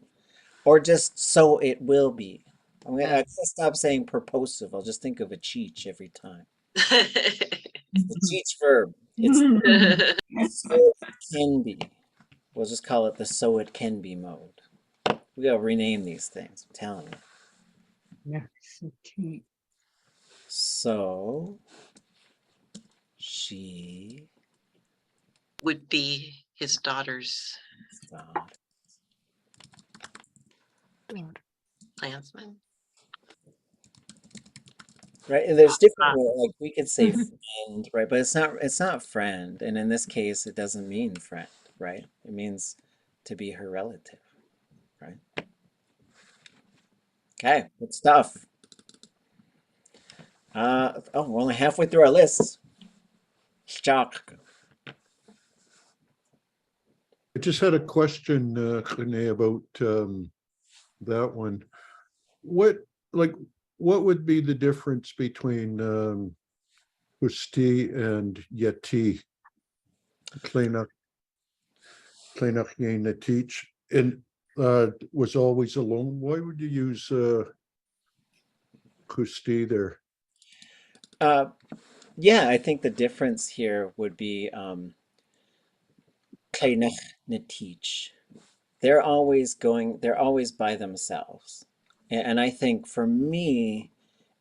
Or just so it will be. I'm gonna stop saying purposive. I'll just think of a cheech every time. The cheech verb. It's so it can be. We'll just call it the so it can be mode. We gotta rename these things, I'm telling you. So she would be his daughter's clansman. Right, and there's different like we could say friend, right? But it's not friend, and in this case, it doesn't mean friend, right? It means to be her relative, right? Okay, good stuff. Oh, we're only halfway through our list. Shock. I just had a question, René, about that one. What would be the difference between ḳudatí and ʼyati? ḳukaháa and was always alone. Why would you use ḳudatí there? Yeah, I think the difference here would be ḳkalneek. They're always by themselves. And I think for me,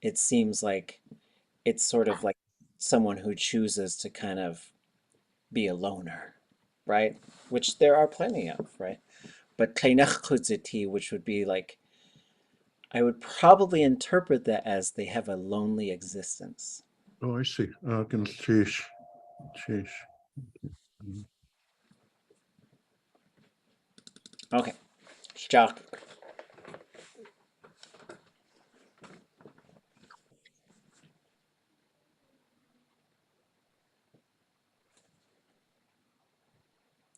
it seems like it's sort of like someone who chooses to kind of be a loner, right? Which there are plenty of, right? But ḳudatí, which would be like, I would probably interpret that as they have a lonely existence. Oh, I see. Okay. Shock.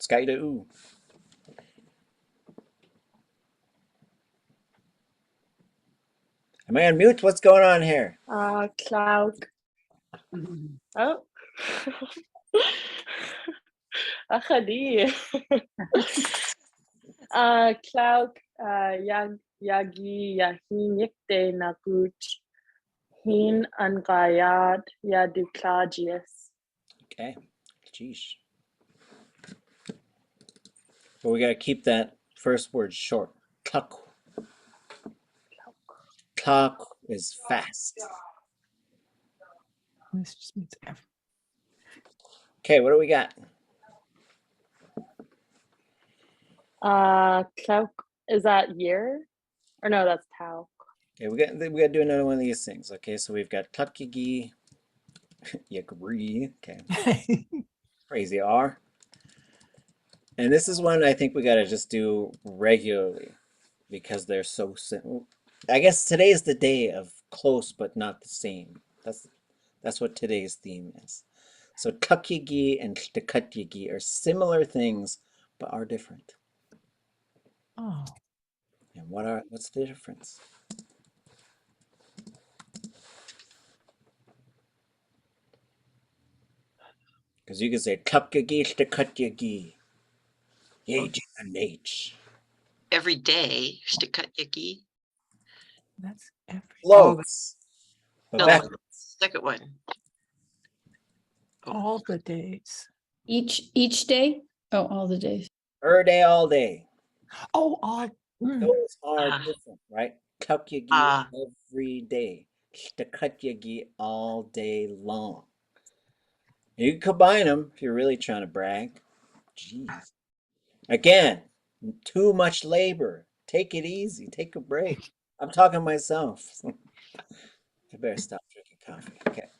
Skydo. Am I on mute? What's going on here? Tóog. Oh. ʻakaduneek. Tóog yagi yahinyikte nakut hin angayad yaduklagius. Okay. Jeez. But we got to keep that first word short. Tóog. Tóog is fast. This just means Okay, what do we got? Tóog, is that year? Or no, that's Tau. Okay, we got to do another one of these things. Okay, so we've got tóog, okay, crazy R. And this is one I think we got to just do regularly because they're so simple. I guess today is the day of close but not the same. That's what today's theme is. So tóog and ḥtakatyagi are similar things but are different. Oh. And what's the difference? Because you can say tóog ḥtakatyagi. Yay, and H. Every day, ʼakaduneek. That's every. Close. But No, back, the second one. All the days. Each day? Oh, all the days. day, all day. Oh, all. Those are different, right? tóog every day. ḥtakatyagi all day long. You can combine them if you're really trying to brag. Jeez. Again, too much labor. Take it easy. Take a break. I'm talking to myself. I better stop drinking coffee. Okay.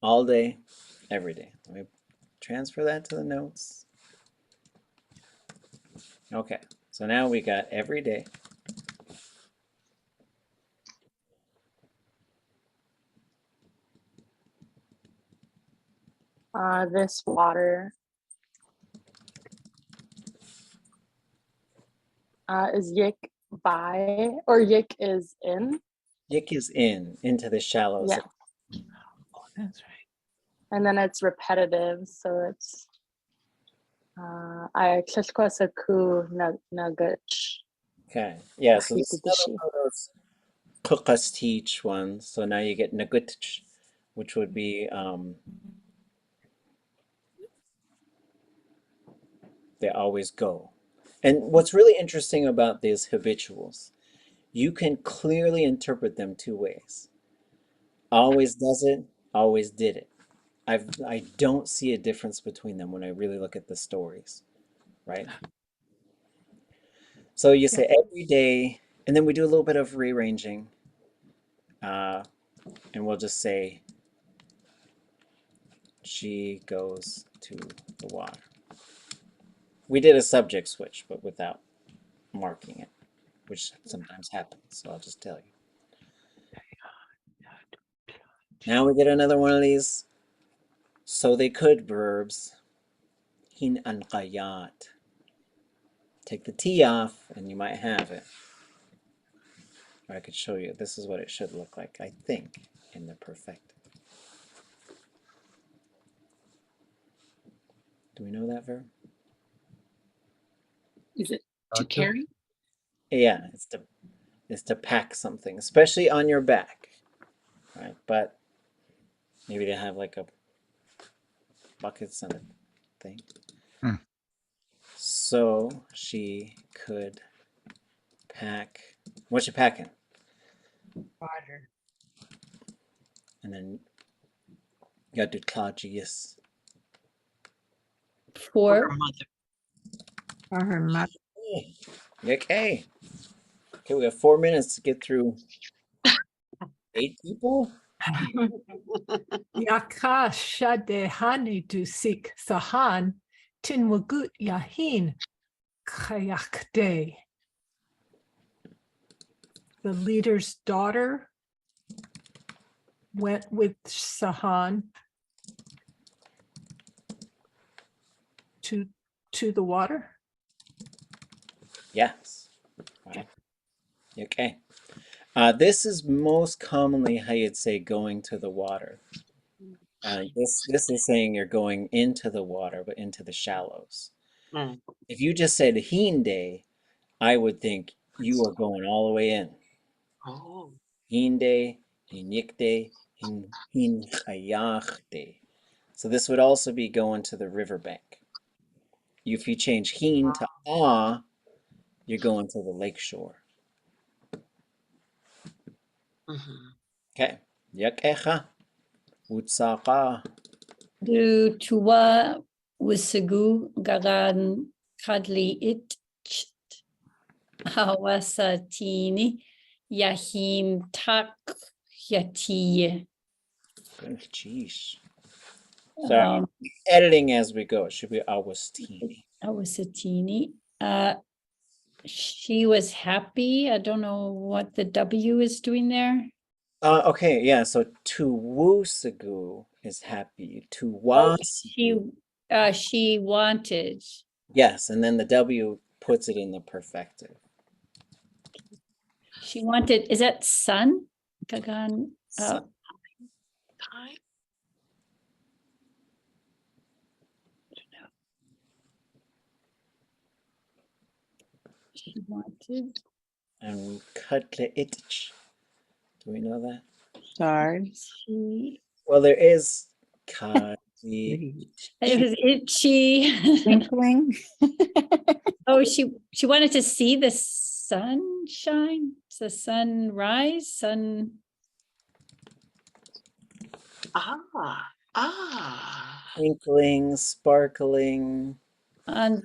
All day, every day. Let me transfer that to the notes. Okay. So now we got every day. This water is yik by, or yik is in. Yik is into the shallows. Yeah. Oh, that's right. And then it's repetitive, so it's I kszkosaku nagach. Okay. Yeah, so this is another one of those ḳudatí ones. So now you get nagutch, which would be they always go. And what's really interesting about these habituals, you can clearly interpret them two ways. Always does it, always did it. I don't see a difference between them when I really look at the stories, right? So you say every day, and then we do a little bit of rearranging, and we'll just say she goes to the water. We did a subject switch, but without marking it, which sometimes happens, so I'll just tell you. Now we get another one of these so they could verbs. Hin an qayat. Take the T off and you might have it. Or I could show you. This is what it should look like, I think, in the perfected. Do we know that verb? Is it to carry? Yeah, it's to pack something, especially on your back, right? But maybe to have like a buckets and a thing. So she could pack. What's she packing? Water. And then you got to do ʼkaduneek. For her mother. For her mother. Okay. Okay, we have 4 minutes to get through 8 people. Yaka shadehani du sik sahan tinwagut yahin kayakde. The leader's daughter went with Sahan to the water. Yes. Right. Okay. This is most commonly how you'd say going to the water. This is saying you're going into the water, but into the shallows. If you just said hinde, I would think you are going all the way in. Oh. Hinde, hinikde, hinchayachde. So this would also be going to the riverbank. If you change hin to ah, you're going to the lake shore. Okay. Yakecha, utsaqa. do tuwa wisigu gagan cuddly it awasatini yahim tak yati. Jeez. So editing as we go. It should be awastini. Awasatini. She was happy. I don't know what the W is doing there. Okay, yeah. So tuwusagu is happy. Oh, Was she wanted. yes, and then the W puts it in the perfective. She wanted. Is that sun? Kagan. Sun. She wanted. And ḳudatí. Do we know that? Stars. Well, there is ḳudatí. It was itchy. Twinkling. Oh, she wanted to see the sunshine, the sunrise, sun. Twinkling, sparkling. On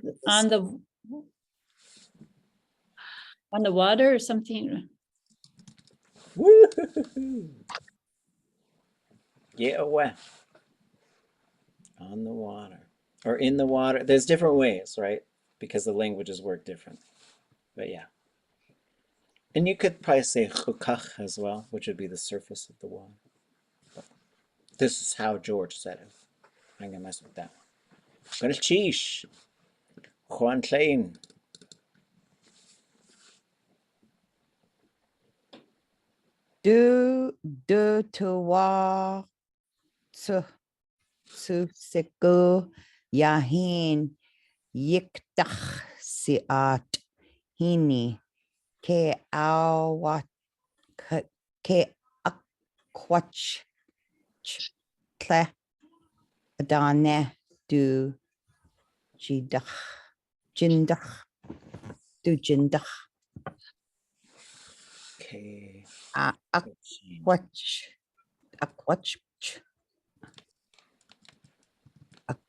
the water or something. Woo-hoo-hoo-hoo. Yeah, away. On the water or in the water. There's different ways, right? Because the languages work different. But yeah. And you could probably say xukaháa as well, which would be the surface of the water. But this is how George said it. I'm gonna mess with that one. Gonna cheesh. Juan Klein. Do to wa su siku yahin yiktach siat hini ke awat ke akwach tle adane do jindach do jindach. Okay. Akwach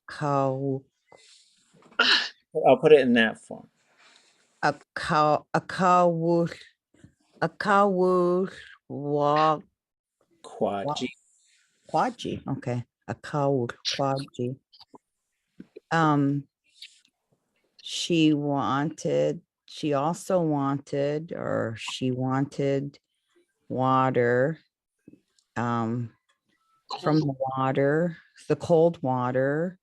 cow. I'll put it in that form. A cow walk Quadji. Quadji. Okay. A cow quadji. She also wanted water from the water, the cold water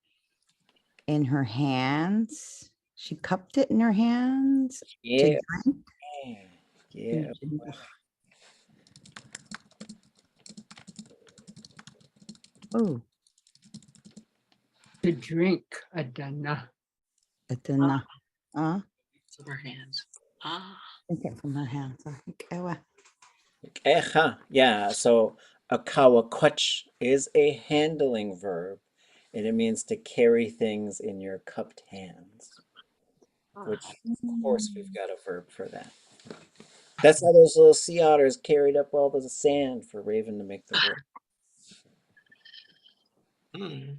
in her hands. She cupped it in her hands to Yeah. drink. Yeah. Oh. To drink adana. Adana. From her hands. Take it from her hands. Yeah, so a kawakwach is a handling verb, and it means to carry things in your cupped hands, which, of course, we've got a verb for that. That's how those little sea otters carried up all the sand for Raven to make the word.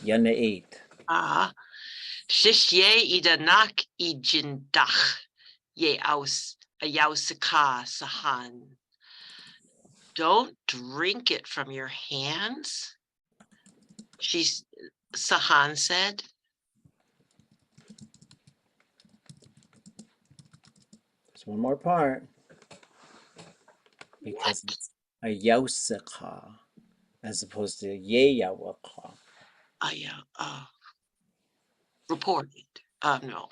Yana 8. Shishye idanak ijindach ye aus ayausaka sahan. Don't drink it from your hands, Sahan said. There's one more part. Because it's ayausaka as opposed to yeyawaka. Reported. No.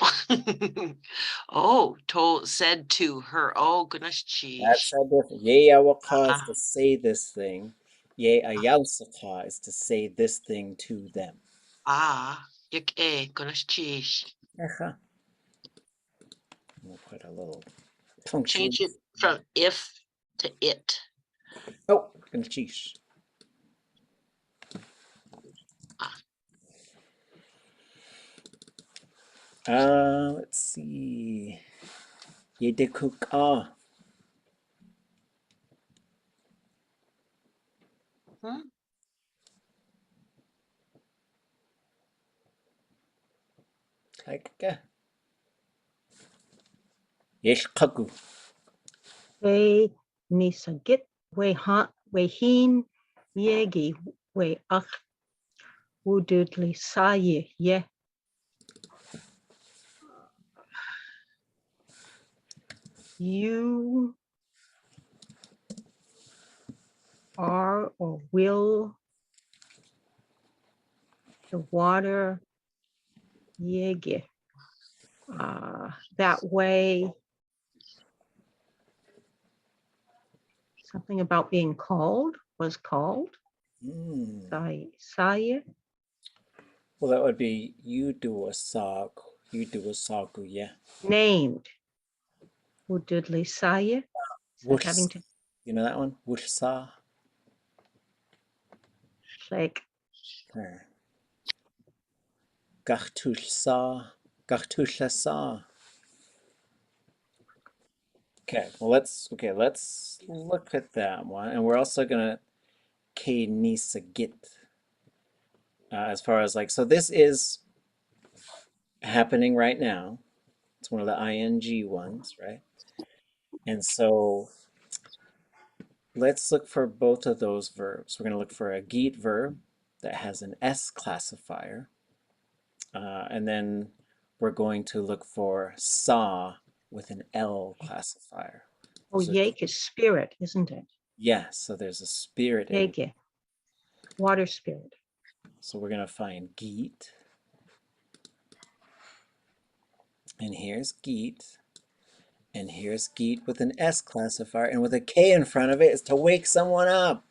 Said to her, oh goodness, That's how different. Yeyawaka is to say this thing. Ayausaka is to say this thing to them. Goodness, We'll put a little punctuation. change it from if to it. Oh, goodness. Let's see. Ḳukaháa. like yeshkagu. We nisagit, we hin, yegi, we ach, wududli saye, ye. You are or will the water yege. That way, something about being called was called. Saye. Well, that would be you do a sog, yeah. Named. Wududli saye. Wush, Having to you know that one? Wush sa. like Gartush sa. Okay, well let's look at that one, and we're also gonna K Nisa Git as far as like, so this is happening right now. It's one of the ing ones, right? And so let's look for both of those verbs. We're gonna look for a Git verb that has an S classifier, and then we're going to look for sa with an L classifier. oh, So, yake is spirit, isn't it? yes, so there's a spirit in it. Yeke. Water spirit. So we're gonna find Git. And here's Git. And here's Git with an S classifier, and with a K in front of it is to wake someone up.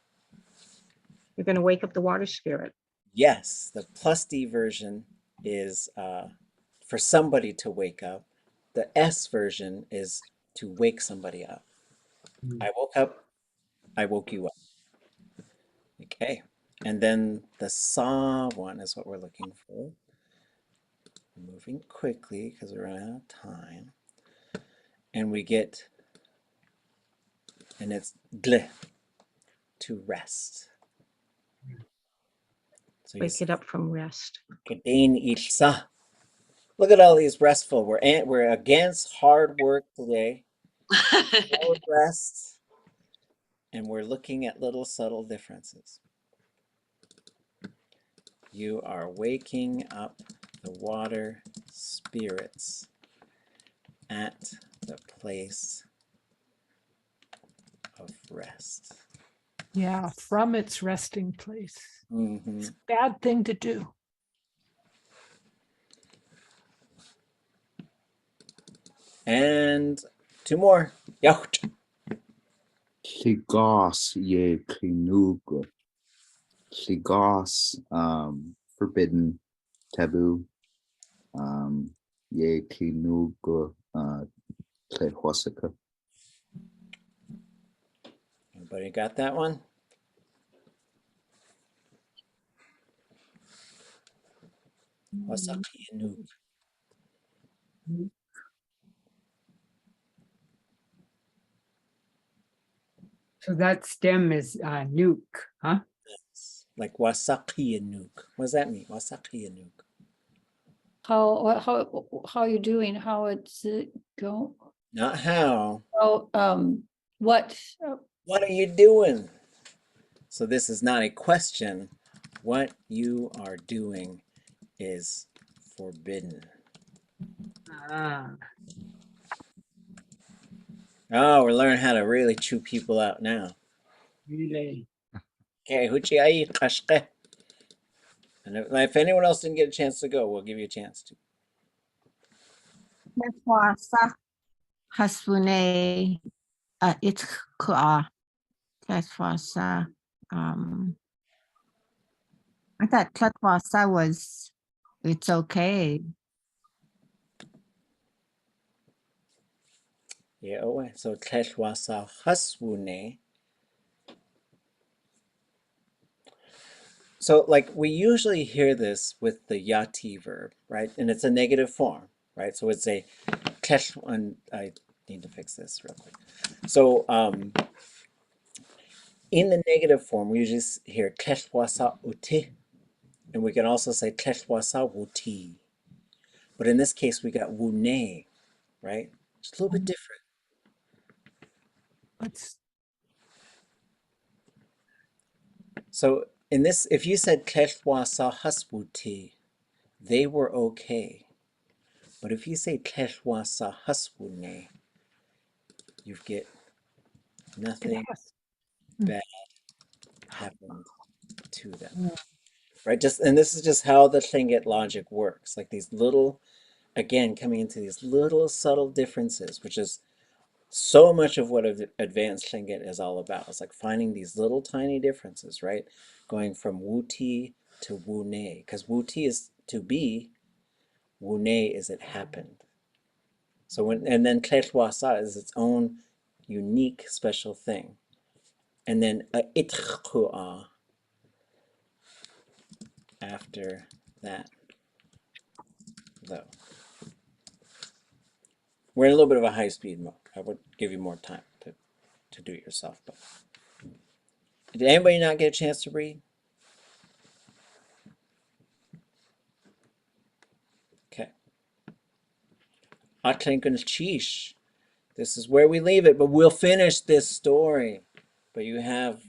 You're going to wake up the water spirit. Yes, the plus D version is for somebody to wake up. The S version is to wake somebody up. I woke up, I woke you up. Okay, and then the Sa one is what we're looking for. Moving quickly because we're running out of time. And we get, and it's gle, to rest. So Wake it up from rest. Look at all these restful. We're against hard work today. No rest. And we're looking at little subtle differences. You are waking up the water spirits at the place of rest. Yeah, from its resting place. Mm-hmm. It's a bad thing to do. And two more. Yacht. Ligas ye klinuga. Ligas, forbidden, taboo. Ye klinuga, tlehwasaka. Anybody got that one? Wasaqiyanu. So that stem is nuke, huh? Like wasaqiyanu. What does that mean? Wasaqiyanu. How are you doing? How it's go? Not how. Oh, what? What are you doing? So this is not a question. What you are doing is forbidden. Ah. Oh, we're learning how to really chew people out now. Really? Okay, huchi ai kashke. And if anyone else didn't get a chance to go, we'll give you a chance to. Tletwasa hasfune itkua. Tletwasa. I thought Tletwasa was it's okay. Yeah, oh, so tleshwasa haswune. So like we usually hear this with the yati verb, right? And it's a negative form, right? So it's a tesh, and I need to fix this real quick. So in the negative form, we usually hear tleshwasa uti, and we can also say tleshwasa wuti. But in this case, we got wune, right? It's a little bit different. Let's, So in this, if you said tleshwasa haswuti, they were okay. But if you say tleshwasa haswune, you get nothing bad happened to them. Right? Just, and this is just how the Tlingit logic works. Like these little, again, coming into these little subtle differences, which is so much of what advanced Tlingit is all about. It's like finding these little tiny differences, right? Going from wuti to wune, because wuti is to be, wune is it happened. So when, and then tletwasa is its own unique special thing. And then itchua after that, though. We're in a little bit of a high-speed mode. I would give you more time to do it yourself. But did anybody not get a chance to read? Okay. ʻakaduneek. This is where we leave it, but we'll finish this story. But you have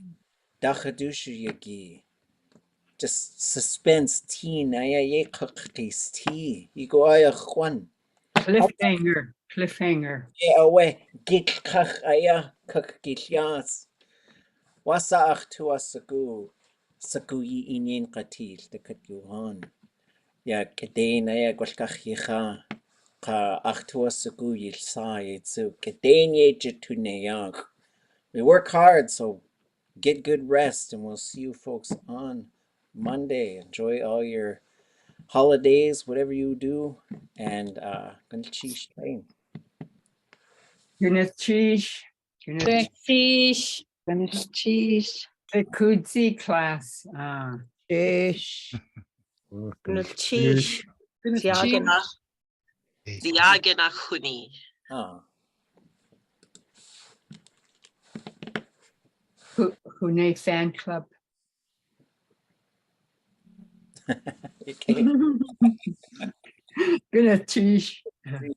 Dachadushiyagi. Just suspense teen. Tea. You go Juan. Cliffhanger. Cliffhanger. Away. Gitkach aya kakgityas. Wasa ach tua sagu. Sagu yi inyin katil. The katyuhan. Ya kadain aya gwalkach yicha. Ka ach tua sagu yilsa yitsu. Kadain ye jituneyag. We work hard, so get good rest, and we'll see you folks on Monday. Enjoy all your holidays, whatever you do, and gonna cheese train. Cheese. Cheese. Cheese. The Kudzi class. Cheese. Cheese. Diaganachuni. Oh. Hune fan club. Okay. Gonna cheese. I'm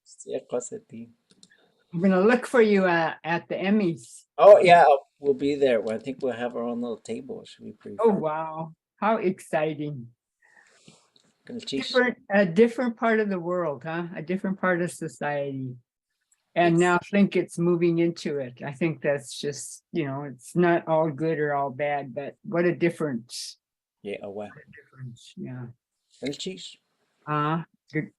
gonna look for you at the Emmys. Oh yeah, we'll be there. I think we'll have our own little table. It should be pretty Oh fun. wow, how exciting! Gonna cheese. A different part of the world, huh? A different part of society. And now I think it's moving into it. I think that's just, it's not all good or all bad, but what a difference. Yeah, away. What a difference, yeah. Gonna cheese. Good.